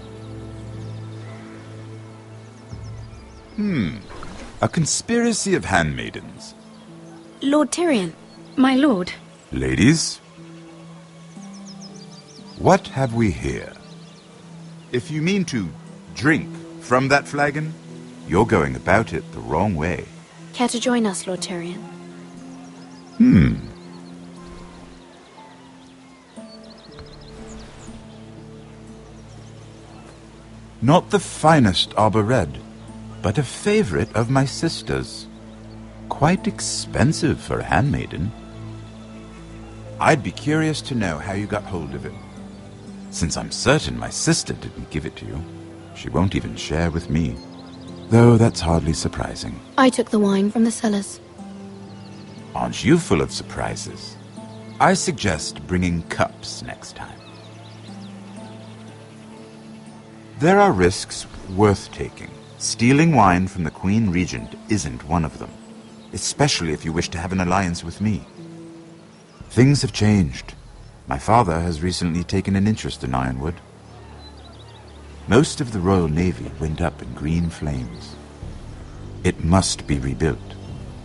A conspiracy of handmaidens. Lord Tyrion. My lord. Ladies, what have we here? If you mean to drink from that flagon, you're going about it the wrong way. Care to join us, Lord Tyrion? Not the finest arbor red, but a favorite of my sister's. Quite expensive for a handmaiden. I'd be curious to know how you got hold of it. Since I'm certain my sister didn't give it to you, she won't even share with me. Though that's hardly surprising. I took the wine from the cellars. Aren't you full of surprises? I suggest bringing cups next time. There are risks worth taking. Stealing wine from the Queen Regent isn't one of them, especially if you wish to have an alliance with me. Things have changed. My father has recently taken an interest in Ironwood. Most of the Royal Navy went up in green flames. It must be rebuilt.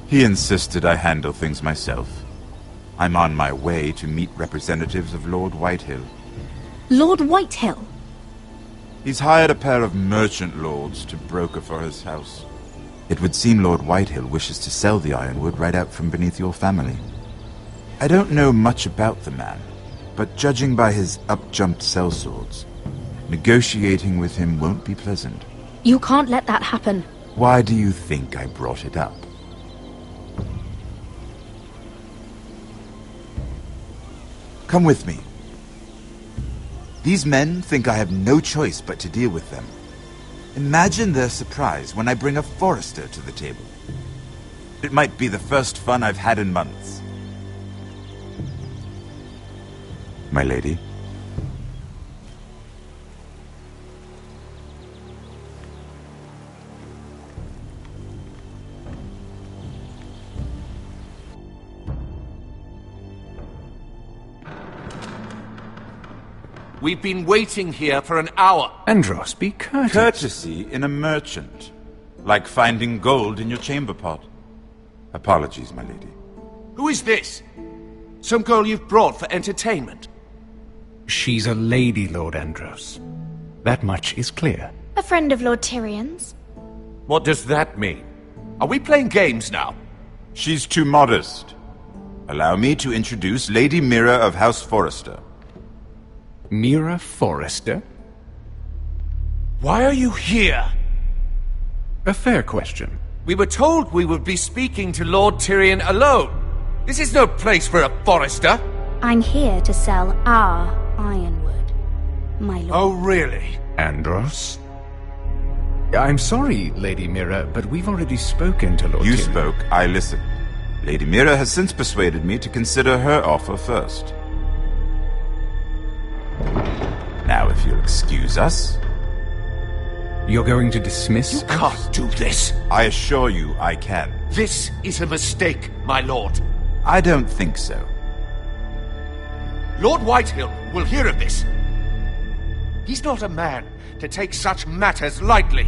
He insisted I handle things myself. I'm on my way to meet representatives of Lord Whitehill. Lord Whitehill? He's hired a pair of merchant lords to broker for his house. It would seem Lord Whitehill wishes to sell the ironwood right out from beneath your family. I don't know much about the man, but judging by his up-jumped sellswords, negotiating with him won't be pleasant. You can't let that happen. Why do you think I brought it up? Come with me. These men think I have no choice but to deal with them. Imagine their surprise when I bring a Forester to the table. It might be the first fun I've had in months. My lady? We've been waiting here for an hour. Andros, be courteous. Courtesy in a merchant. Like finding gold in your chamber pot. Apologies, my lady. Who is this? Some girl you've brought for entertainment? She's a lady, Lord Andros. That much is clear. A friend of Lord Tyrion's. What does that mean? Are we playing games now? She's too modest. Allow me to introduce Lady Mira of House Forester. Mira Forester? Why are you here? A fair question. We were told we would be speaking to Lord Tyrion alone. This is no place for a Forester. I'm here to sell our ironwood, my lord. Oh, really? Andros? I'm sorry, Lady Mira, but we've already spoken to Lord Tyrion. You spoke, I listened. Lady Mira has since persuaded me to consider her offer first. Now, if you'll excuse us... You're going to dismiss You can't do this. I assure you I can. This is a mistake, my lord. I don't think so. Lord Whitehill will hear of this. He's not a man to take such matters lightly.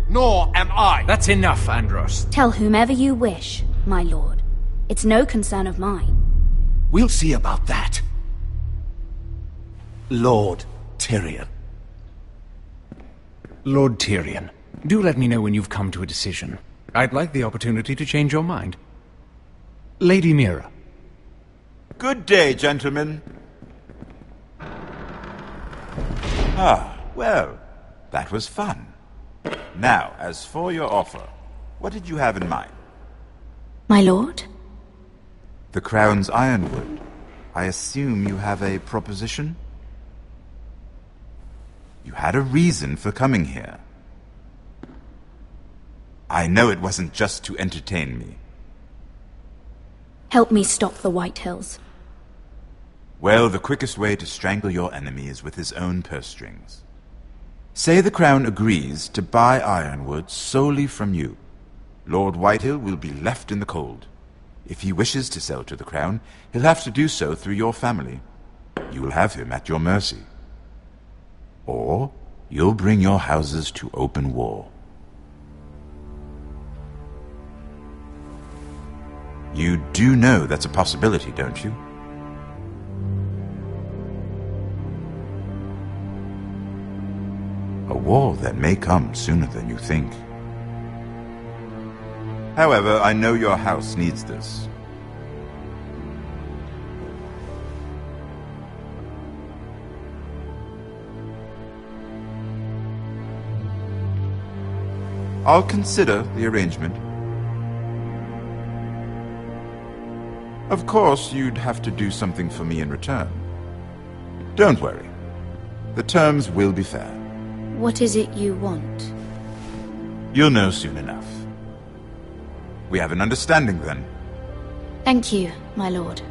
Nor am I. That's enough, Andros. Tell whomever you wish, my lord. It's no concern of mine. We'll see about that. Lord Tyrion. Lord Tyrion, do let me know when you've come to a decision. I'd like the opportunity to change your mind. Lady Mira. Good day, gentlemen. Ah, well, that was fun. Now, as for your offer, what did you have in mind? My lord? The Crown's ironwood. I assume you have a proposition? You had a reason for coming here. I know it wasn't just to entertain me. Help me stop the Whitehills. Well, the quickest way to strangle your enemy is with his own purse strings. Say the Crown agrees to buy ironwood solely from you. Lord Whitehill will be left in the cold. If he wishes to sell to the Crown, he'll have to do so through your family. You will have him at your mercy. Or you'll bring your houses to open war. You do know that's a possibility, don't you? A war that may come sooner than you think. However, I know your house needs this. I'll consider the arrangement. Of course, you'd have to do something for me in return. Don't worry. The terms will be fair. What is it you want? You'll know soon enough. We have an understanding, then. Thank you, my lord.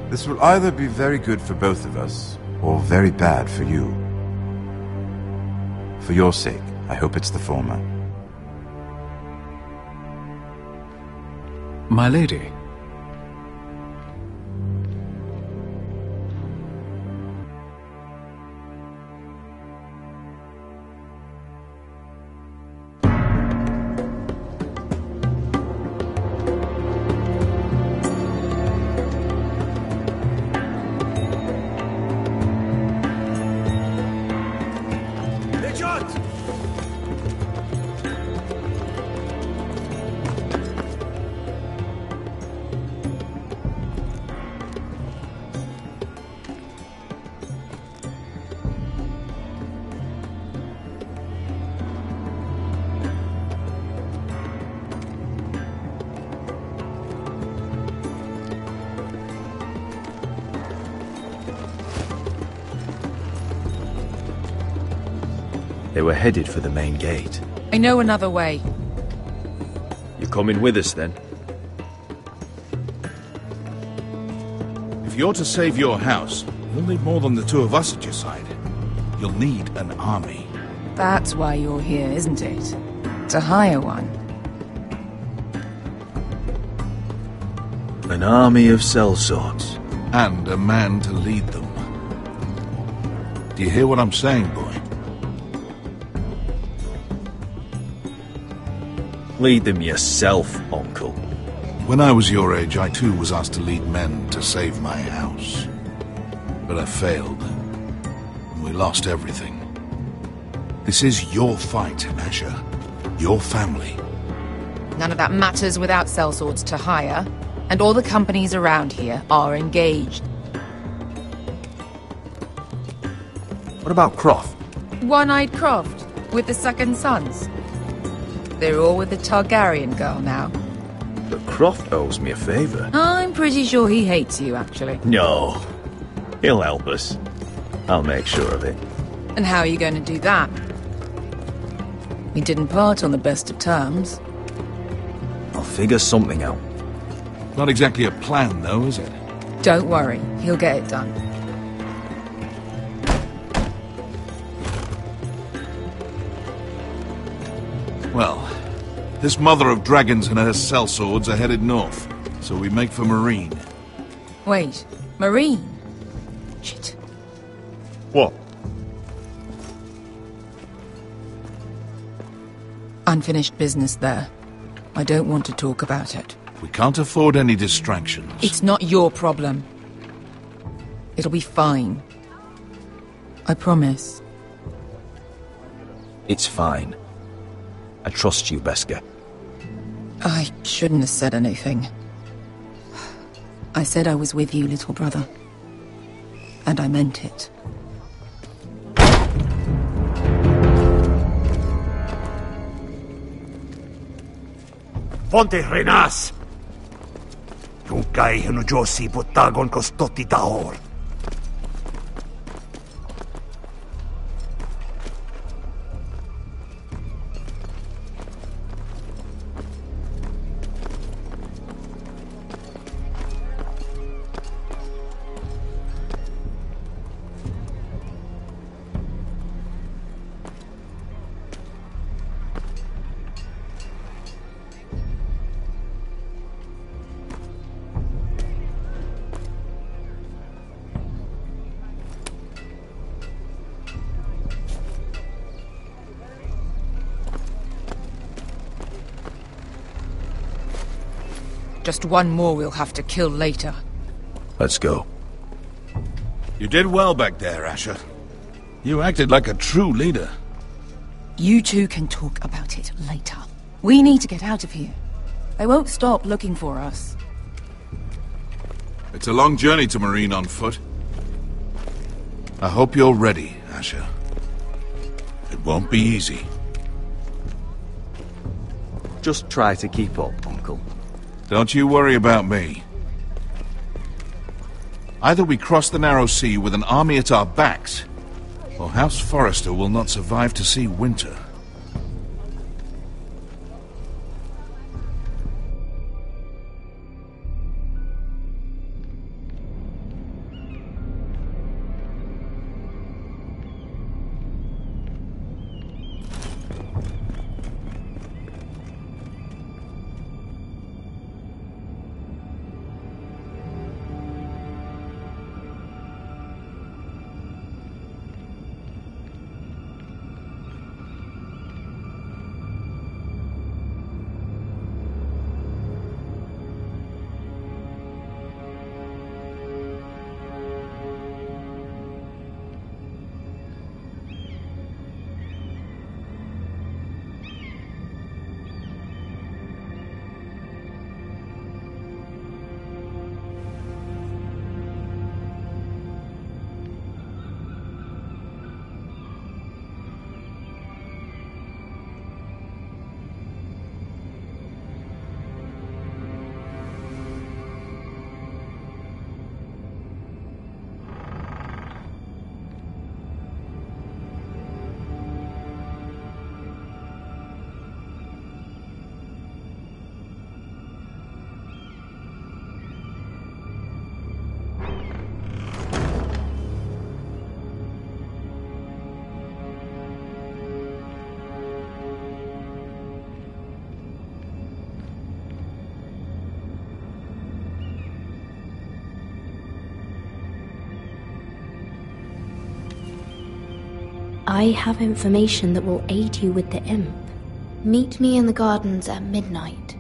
This will either be very good for both of us, or very bad for you. For your sake, I hope it's the former. My lady. They were headed for the main gate. I know another way. You coming with us, then? If you're to save your house, you'll need more than the two of us at your side. You'll need an army. That's why you're here, isn't it? To hire one. An army of sellswords. And a man to lead them. Do you hear what I'm saying, boy? Lead them yourself, Uncle. When I was your age, I too was asked to lead men to save my house. But I failed. And we lost everything. This is your fight, Asher. Your family. None of that matters without sellswords to hire, and all the companies around here are engaged. What about Croft? One-eyed Croft, with the second sons. They're all with the Targaryen girl now. But Croft owes me a favour. I'm pretty sure he hates you, actually. No. He'll help us. I'll make sure of it. And how are you going to do that? We didn't part on the best of terms. I'll figure something out. Not exactly a plan, though, is it? Don't worry, he'll get it done. Well, this mother of dragons and her sellswords are headed north, so we make for Marine. Wait, Marine? Shit. What? Unfinished business there. I don't want to talk about it. We can't afford any distractions. It's not your problem. It'll be fine. I promise. It's fine. I trust you, Beskha. I shouldn't have said anything. I said I was with you, little brother. And I meant it. Fonte Renas! Yung kay hino Josi butagon ko stoti dahor. Just one more we'll have to kill later. Let's go. You did well back there, Asher. You acted like a true leader. You two can talk about it later. We need to get out of here. They won't stop looking for us. It's a long journey to Marine on foot. I hope you're ready, Asher. It won't be easy. Just try to keep up, Uncle. Don't you worry about me. Either we cross the narrow sea with an army at our backs, or House Forrester will not survive to see winter. I have information that will aid you with the imp. Meet me in the gardens at midnight.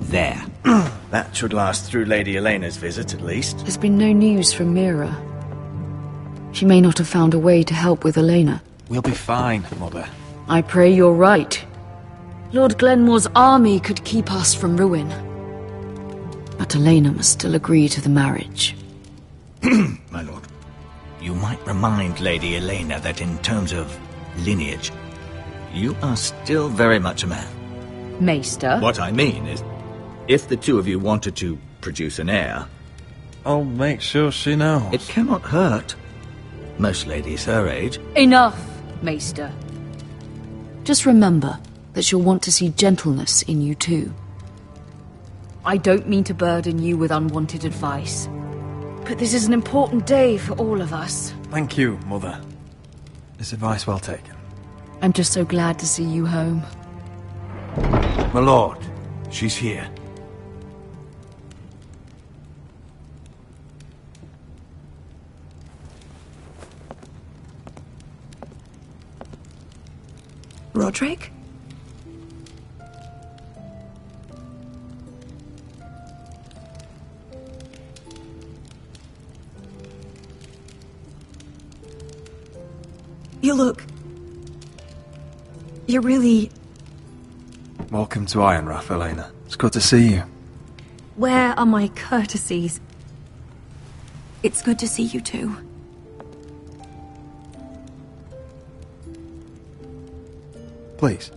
There. That should last through Lady Elena's visit, at least. There's been no news from Mira. She may not have found a way to help with Elena. We'll be fine, Mother. I pray you're right. Lord Glenmore's army could keep us from ruin. But Elena must still agree to the marriage. My lord, you might remind Lady Elena that in terms of lineage, you are still very much a man. Maester? What I mean is, if the two of you wanted to produce an heir, I'll make sure she knows. it cannot hurt. Most ladies her age. Enough, Maester. Just remember that she'll want to see gentleness in you too. I don't mean to burden you with unwanted advice, but this is an important day for all of us. Thank you, Mother. This advice well taken. I'm just so glad to see you home. My lord, she's here. Roderick? You look... You're really... Welcome to Ironrath, Elena. It's good to see you. Where are my courtesies? It's good to see you too. Please.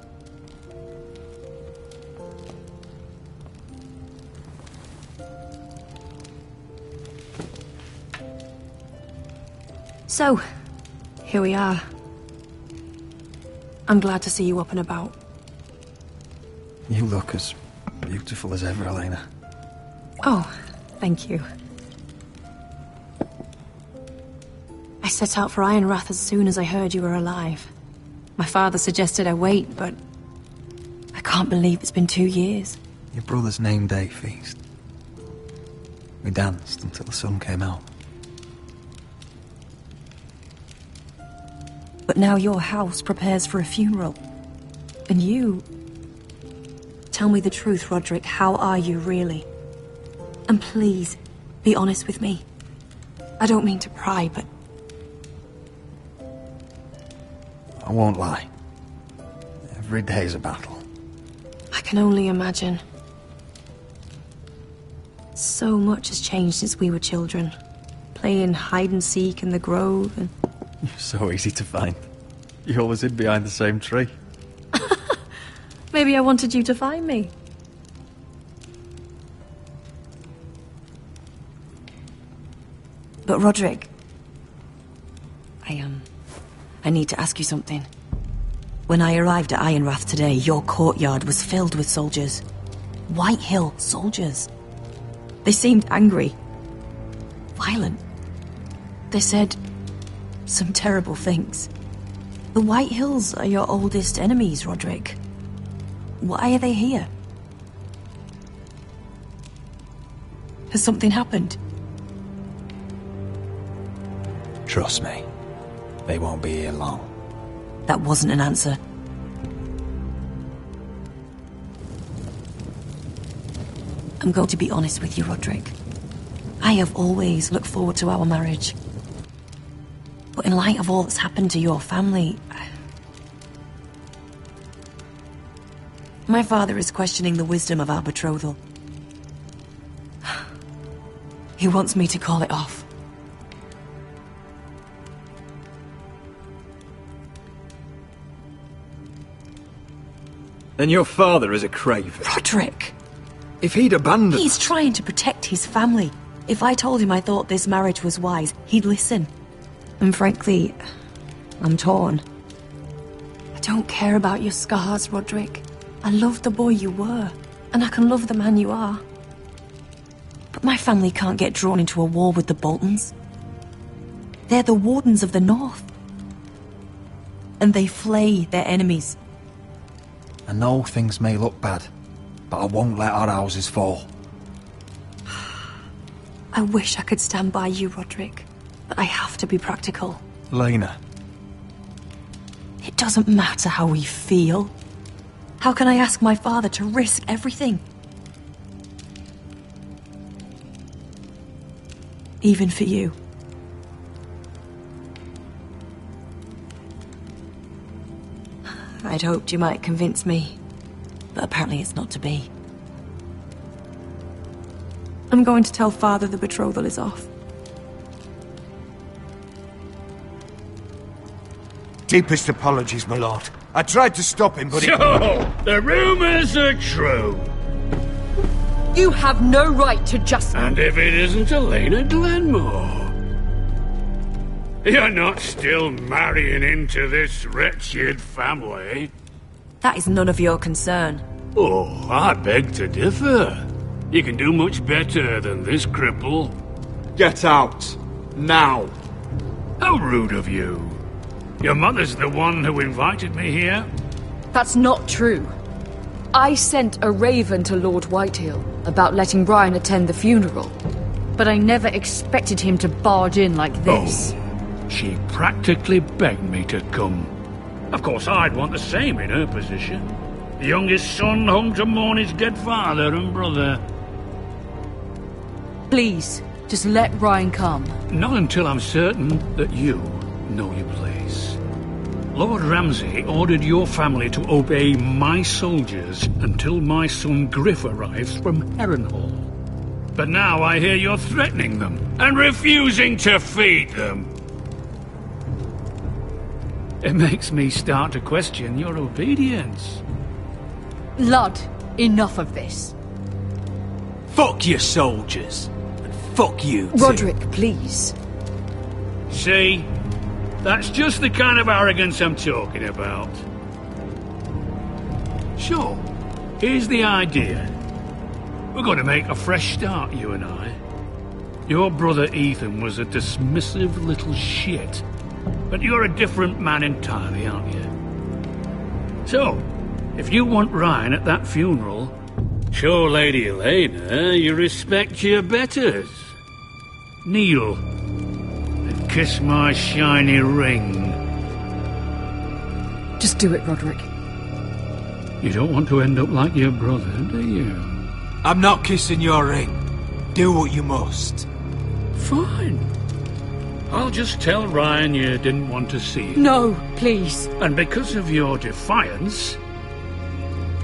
So, here we are. I'm glad to see you up and about. You look as beautiful as ever, Elena. Oh, thank you. I set out for Ironrath as soon as I heard you were alive. My father suggested I wait, but I can't believe it's been 2 years. Your brother's name day feast. We danced until the sun came out. But now your house prepares for a funeral. And you... Tell me the truth, Roderick. How are you, really? And please, be honest with me. I don't mean to pry, but... I won't lie. Every day's a battle. I can only imagine. So much has changed since we were children. Playing hide and seek in the grove and... You're so easy to find. You always hid behind the same tree. Maybe I wanted you to find me. But Roderick... I need to ask you something. When I arrived at Ironrath today, your courtyard was filled with soldiers. White Hill soldiers. They seemed angry. Violent. They said some terrible things. The White Hills are your oldest enemies, Roderick. Why are they here? Has something happened? Trust me. They won't be here long. That wasn't an answer. I'm going to be honest with you, Roderick. I have always looked forward to our marriage. But in light of all that's happened to your family... My father is questioning the wisdom of our betrothal. He wants me to call it off. Then your father is a craven. Roderick! If he'd abandoned... He's trying to protect his family. If I told him I thought this marriage was wise, he'd listen. And frankly, I'm torn. I don't care about your scars, Roderick. I love the boy you were, and I can love the man you are. But my family can't get drawn into a war with the Boltons. They're the Wardens of the North. and they flay their enemies. I know things may look bad, but I won't let our houses fall. I wish I could stand by you, Roderick, but I have to be practical. Lena. It doesn't matter how we feel. How can I ask my father to risk everything? Even for you. I'd hoped you might convince me, but apparently it's not to be. I'm going to tell Father the betrothal is off. Deepest apologies, my lord. I tried to stop him, but So, the rumors are true. You have no right to just... And if it isn't Elena Glenmore? You're not still marrying into this wretched family? That is none of your concern. Oh, I beg to differ. You can do much better than this cripple. Get out. Now. How rude of you. Your mother's the one who invited me here? That's not true. I sent a raven to Lord Whitehill about letting Brian attend the funeral. But I never expected him to barge in like this. Oh, she practically begged me to come. Of course, I'd want the same in her position. The youngest son home to mourn his dead father and brother. Please, just let Ryan come. Not until I'm certain that you know your place. Lord Ramsay ordered your family to obey my soldiers until my son Griff arrives from Harrenhal. But now I hear you're threatening them and refusing to feed them. It makes me start to question your obedience. Lud, enough of this. Fuck your soldiers. And fuck you too. Roderick, please. See? That's just the kind of arrogance I'm talking about. So, here's the idea. We're going to make a fresh start, you and I. Your brother Ethan was a dismissive little shit. But you're a different man entirely, aren't you? So, if you want Ryan at that funeral, show Lady Elena you respect your betters. Kneel and kiss my shiny ring. Just do it, Roderick. You don't want to end up like your brother, do you? I'm not kissing your ring. Do what you must. Fine. I'll just tell Ryan you didn't want to see him. No, please. And because of your defiance,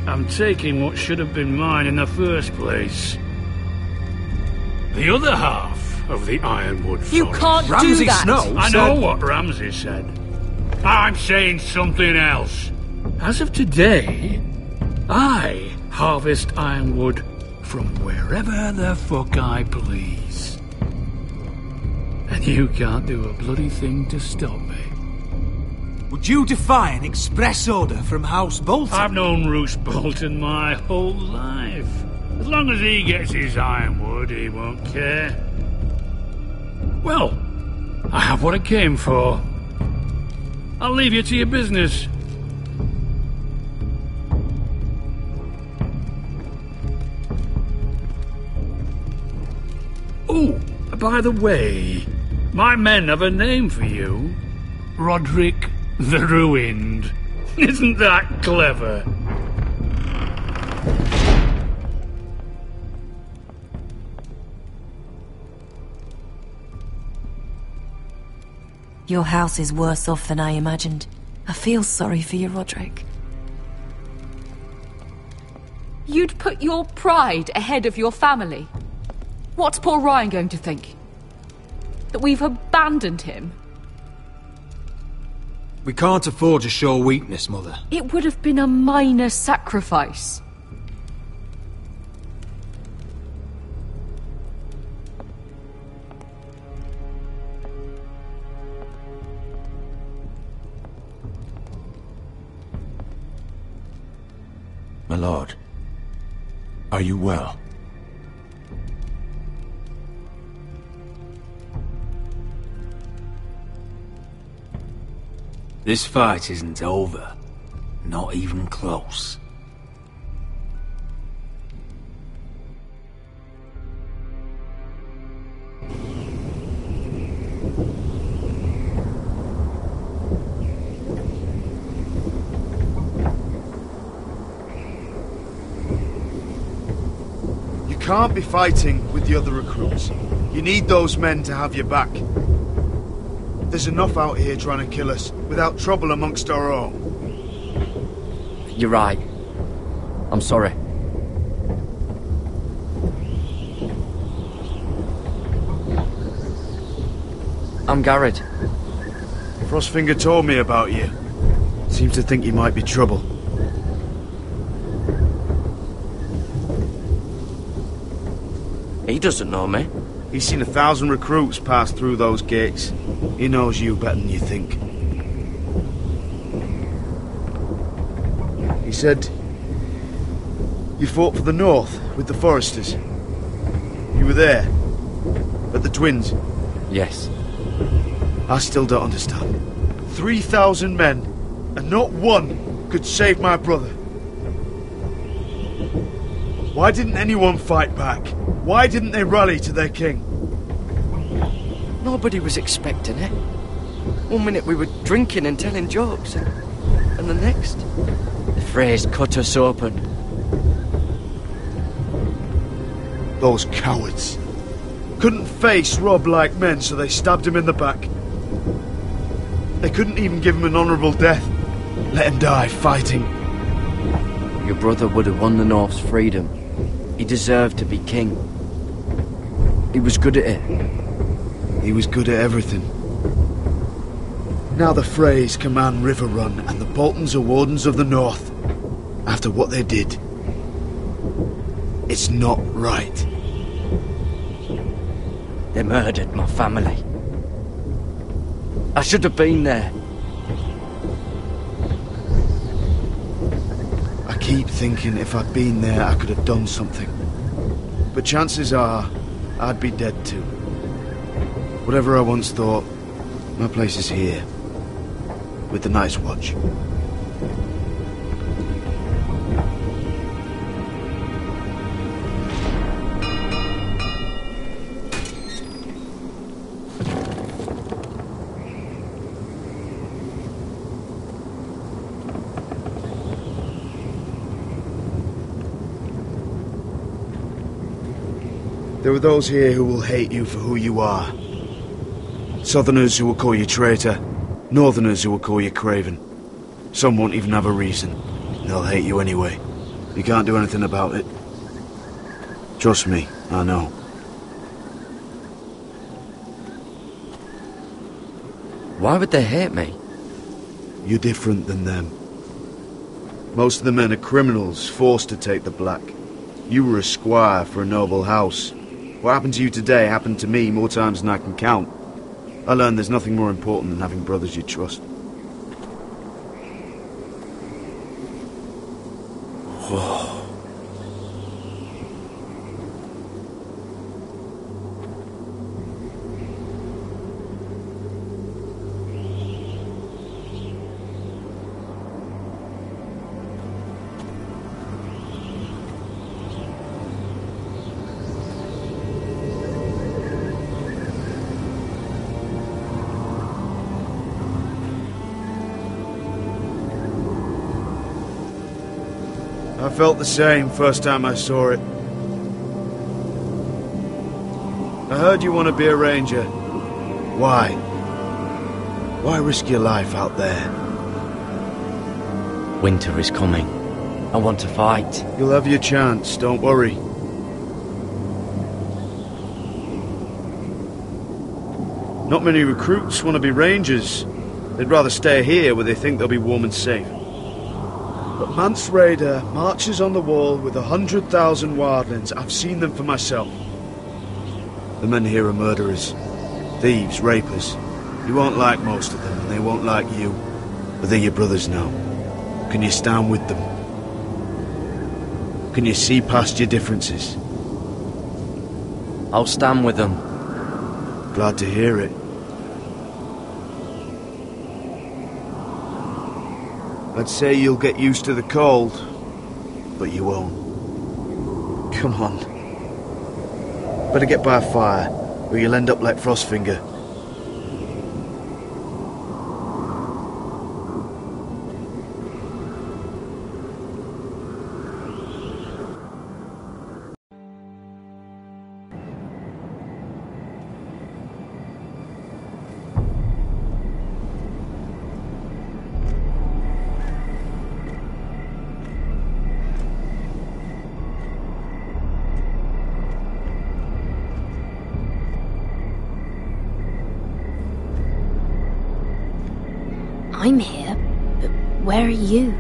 I'm taking what should have been mine in the first place. The other half of the Ironwood Forest. You can't Ramsay do that. Snow I said... know what Ramsay said. I'm saying something else. As of today, I harvest ironwood from wherever the fuck I please. And you can't do a bloody thing to stop me. Would you defy an express order from House Bolton? I've known Roose Bolton my whole life. As long as he gets his ironwood, he won't care. Well, I have what I came for. I'll leave you to your business. Oh, by the way, my men have a name for you. Roderick the Ruined. Isn't that clever? Your house is worse off than I imagined. I feel sorry for you, Roderick. You'd put your pride ahead of your family. What's poor Ryan going to think? That we've abandoned him? We can't afford to show weakness, Mother. It would have been a minor sacrifice. My lord, are you well? This fight isn't over. Not even close. You can't be fighting with the other recruits. You need those men to have your back. There's enough out here trying to kill us, without trouble amongst our own. You're right. I'm sorry. I'm Garrett. Frostfinger told me about you. Seems to think you might be trouble. He doesn't know me. He's seen 1,000 recruits pass through those gates. He knows you better than you think. He said you fought for the North with the Foresters. You were there, at the Twins. Yes. I still don't understand. 3,000 men, and not one could save my brother. Why didn't anyone fight back? Why didn't they rally to their king? Nobody was expecting it. One minute we were drinking and telling jokes, and the next, the Freys cut us open. Those cowards. Couldn't face Rob like men, so they stabbed him in the back. They couldn't even give him an honourable death. Let him die fighting. Your brother would have won the North's freedom. He deserved to be king. He was good at it. He was good at everything. Now the Freys command Riverrun, and the Boltons are Wardens of the North. After what they did. It's not right. They murdered my family. I should have been there. I keep thinking if I'd been there, I could have done something. But chances are, I'd be dead too. Whatever I once thought, my place is here. With the Night's Watch. There are those here who will hate you for who you are. Southerners who will call you traitor. Northerners who will call you craven. Some won't even have a reason. They'll hate you anyway. You can't do anything about it. Trust me, I know. Why would they hate me? You're different than them. Most of the men are criminals, forced to take the black. You were a squire for a noble house. What happened to you today happened to me more times than I can count. I learned there's nothing more important than having brothers you trust. I felt the same first time I saw it. I heard you want to be a ranger. Why? Why risk your life out there? Winter is coming. I want to fight. You'll have your chance, don't worry. Not many recruits want to be rangers. They'd rather stay here where they think they'll be warm and safe. But Mance Raider marches on the wall with 100,000 wildlings. I've seen them for myself. The men here are murderers, thieves, rapers. You won't like most of them, and they won't like you. But they're your brothers now. Can you stand with them? Can you see past your differences? I'll stand with them. Glad to hear it. I'd say you'll get used to the cold, but you won't. Come on. Better get by a fire, or you'll end up like Frostfinger. I'm here, but where are you?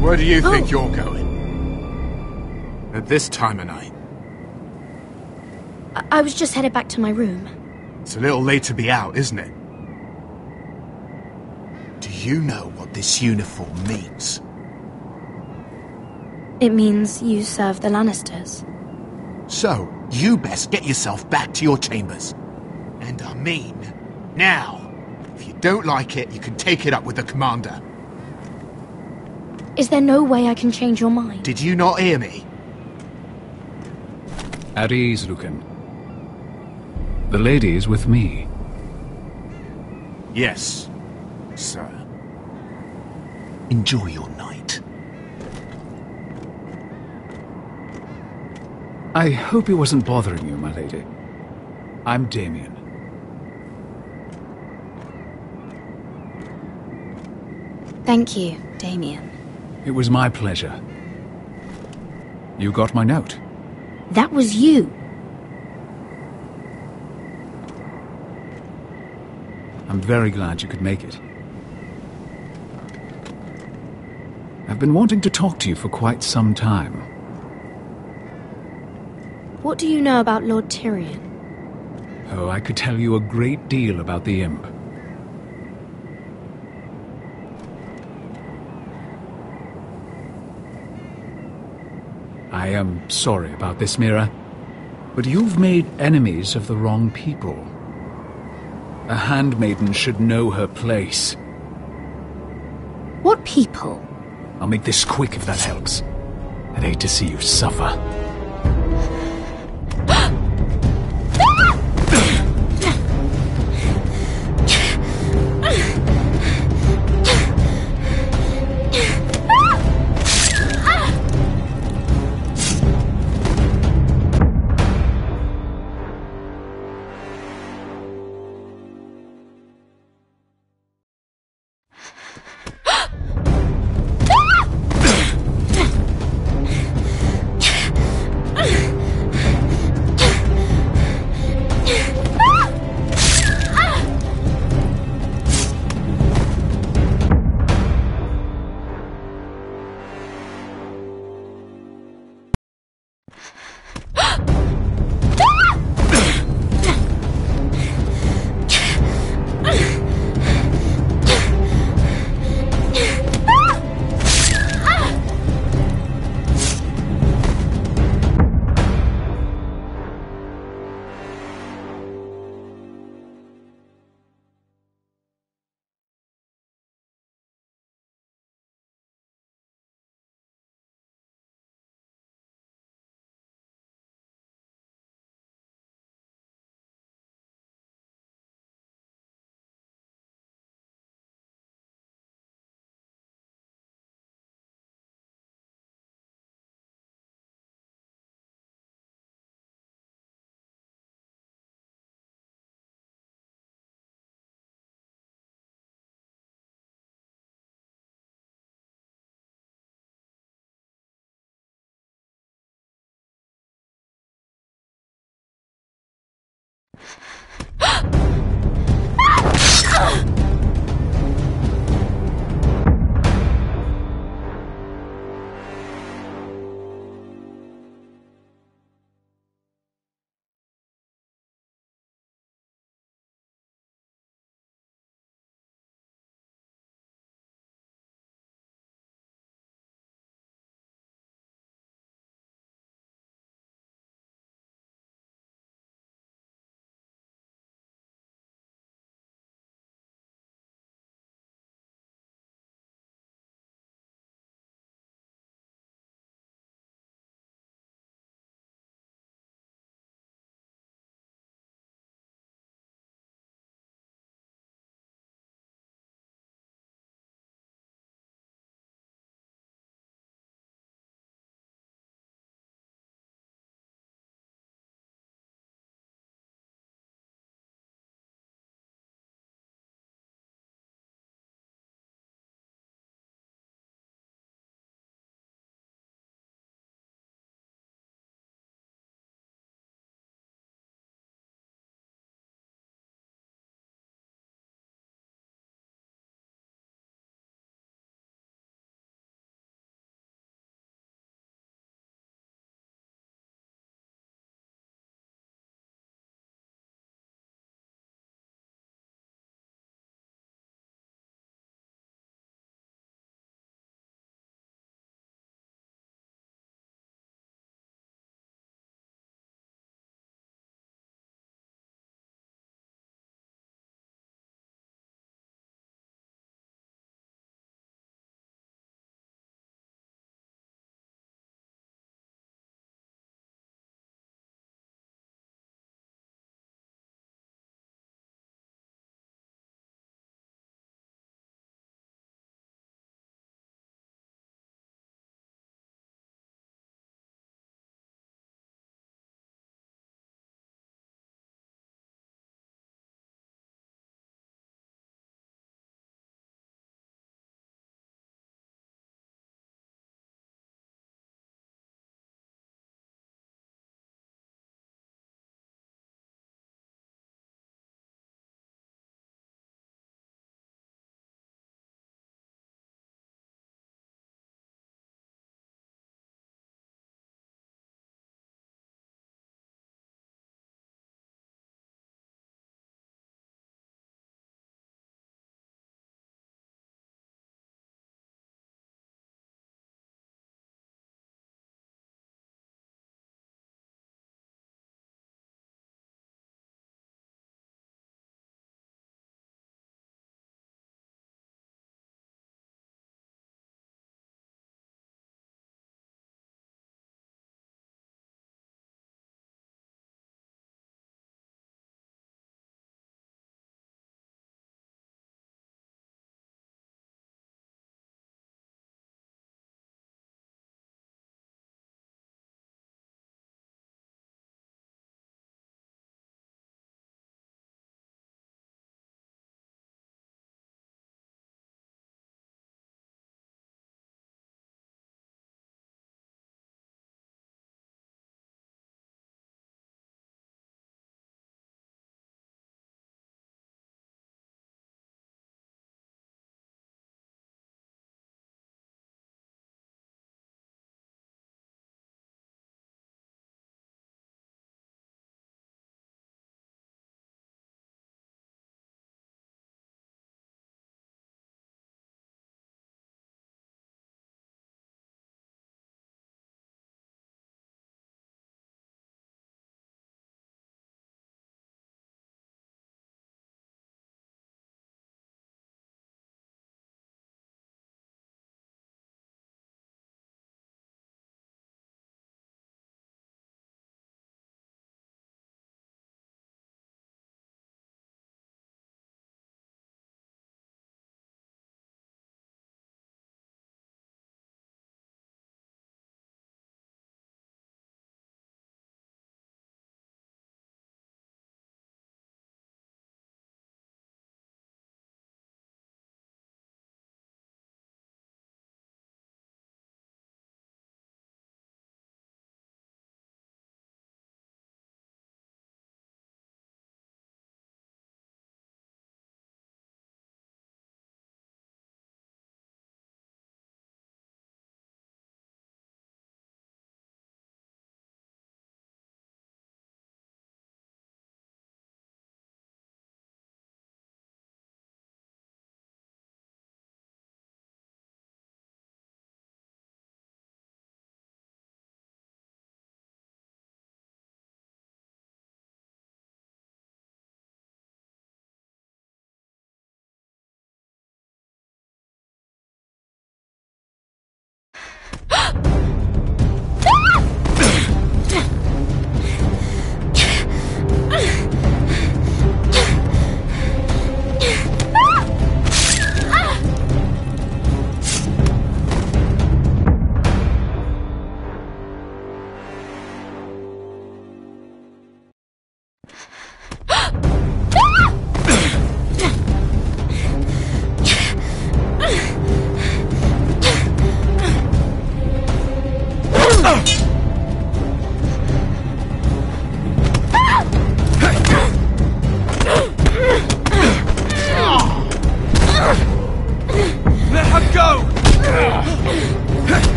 Where do you think you're going? At this time of night? I was just headed back to my room. It's a little late to be out, isn't it? Do you know what this uniform means? It means you serve the Lannisters. So, you best get yourself back to your chambers. And I mean, now. If you don't like it, you can take it up with the commander. Is there no way I can change your mind? Did you not hear me? At ease, Lucan. The lady is with me. Yes, sir. Enjoy your night. I hope he wasn't bothering you, my lady. I'm Damien. Thank you, Damien. It was my pleasure. You got my note. That was you. I'm very glad you could make it. I've been wanting to talk to you for quite some time. What do you know about Lord Tyrion? Oh, I could tell you a great deal about the Imp. I am sorry about this, Mira, but you've made enemies of the wrong people. A handmaiden should know her place. What people? I'll make this quick if that helps. I'd hate to see you suffer.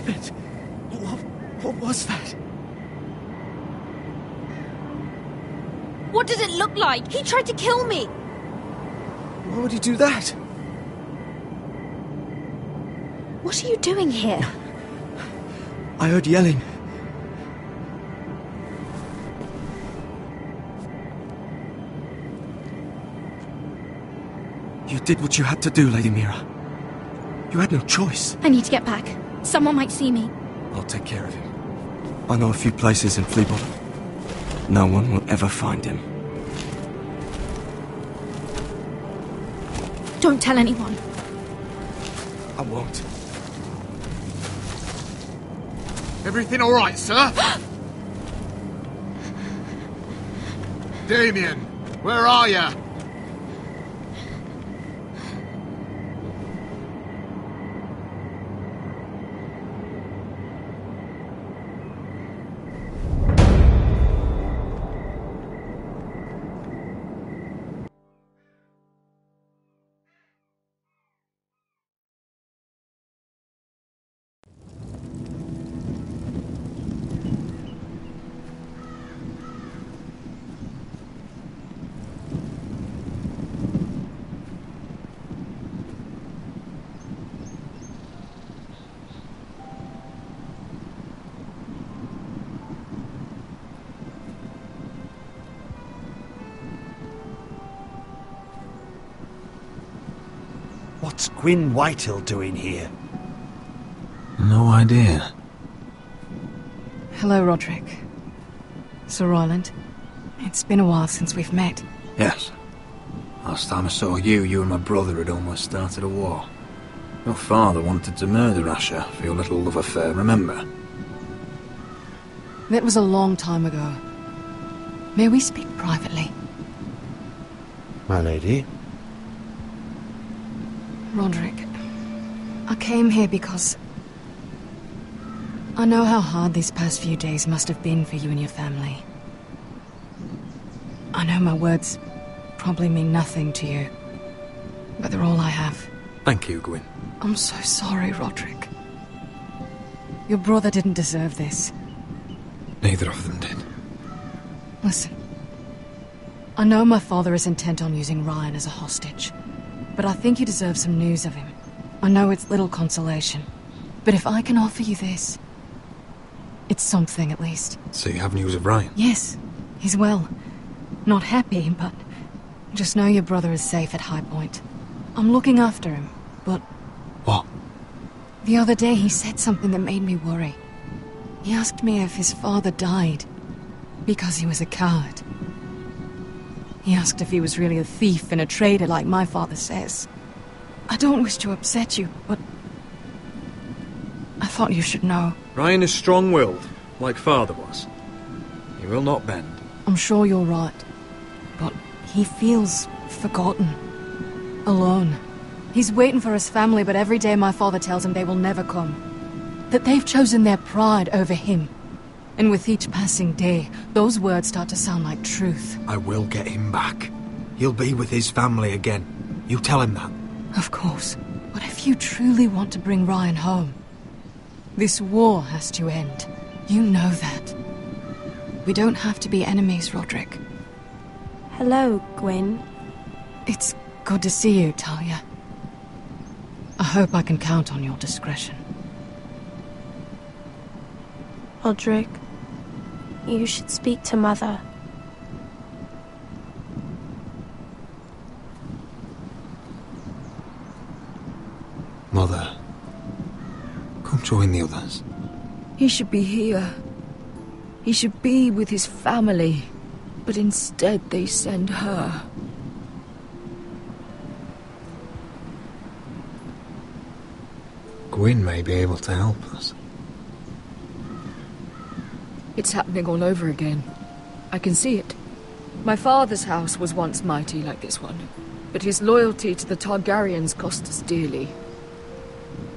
happened? What was that? What did it look like? He tried to kill me! Why would he do that? What are you doing here? I heard yelling. You did what you had to do, Lady Mira. You had no choice. I need to get back. Someone might see me. I'll take care of him. I know a few places in Fleabottom. No one will ever find him. Don't tell anyone. I won't. Everything all right, sir? Damien, where are you? What's Gwyn Whitehill doing here? No idea. Hello, Roderick. Sir Royland. It's been a while since we've met. Yes. Last time I saw you, you and my brother had almost started a war. Your father wanted to murder Asher for your little love affair, remember? That was a long time ago. May we speak privately? My lady? Roderick, I came here because I know how hard these past few days must have been for you and your family. I know my words probably mean nothing to you, but they're all I have. Thank you, Gwyn. I'm so sorry, Roderick. Your brother didn't deserve this. Neither of them did. Listen, I know my father is intent on using Ryan as a hostage, but I think you deserve some news of him. I know it's little consolation, but if I can offer you this, it's something at least. So you have news of Ryan? Yes, he's well. Not happy, but just know your brother is safe at High Point. I'm looking after him, but... What? The other day he said something that made me worry. He asked me if his father died because he was a coward. He asked if he was really a thief and a traitor like my father says. I don't wish to upset you, but I thought you should know. Ryan is strong-willed, like father was. He will not bend. I'm sure you're right, but he feels forgotten, alone. He's waiting for his family, but every day my father tells him they will never come. That they've chosen their pride over him. And with each passing day, those words start to sound like truth. I will get him back. He'll be with his family again. You tell him that. Of course. But if you truly want to bring Ryan home, this war has to end. You know that. We don't have to be enemies, Roderick. Hello, Gwyn. It's good to see you, Talia. I hope I can count on your discretion. Roderick, you should speak to Mother. Mother, come join the others. He should be here. He should be with his family. But instead they send her. Gwyn may be able to help us. It's happening all over again. I can see it. My father's house was once mighty like this one, but his loyalty to the Targaryens cost us dearly.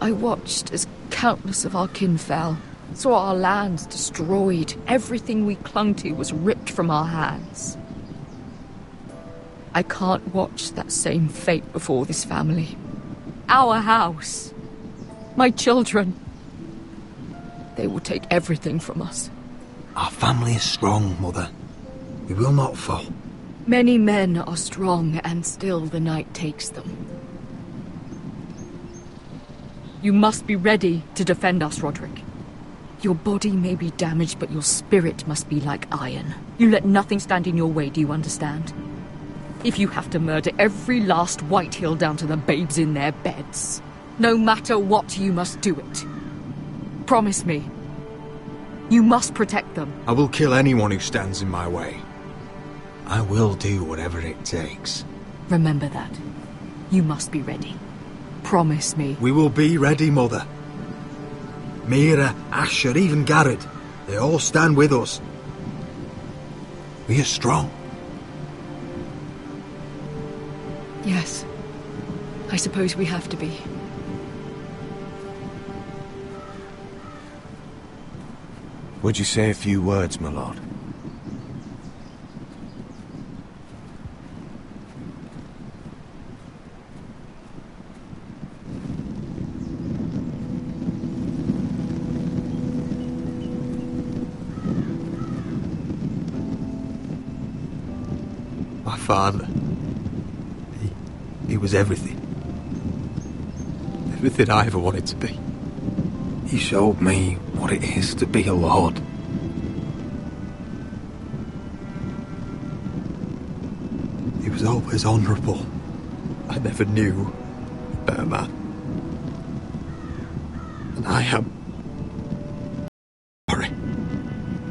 I watched as countless of our kin fell, saw our lands destroyed, everything we clung to was ripped from our hands. I can't watch that same fate before this family. Our house. My children. They will take everything from us. Our family is strong, Mother. We will not fall. Many men are strong, and still the night takes them. You must be ready to defend us, Roderick. Your body may be damaged, but your spirit must be like iron. You let nothing stand in your way, do you understand? If you have to murder every last Whitehill down to the babes in their beds, no matter what, you must do it. Promise me. You must protect them. I will kill anyone who stands in my way. I will do whatever it takes. Remember that. You must be ready. Promise me. We will be ready, Mother. Mira, Asher, even Garrett. They all stand with us. We are strong. Yes. I suppose we have to be. Would you say a few words, my lord? My father. He was everything. Everything I ever wanted to be. He showed me what it is to be a lord. He was always honourable. I never knew a better man. And I am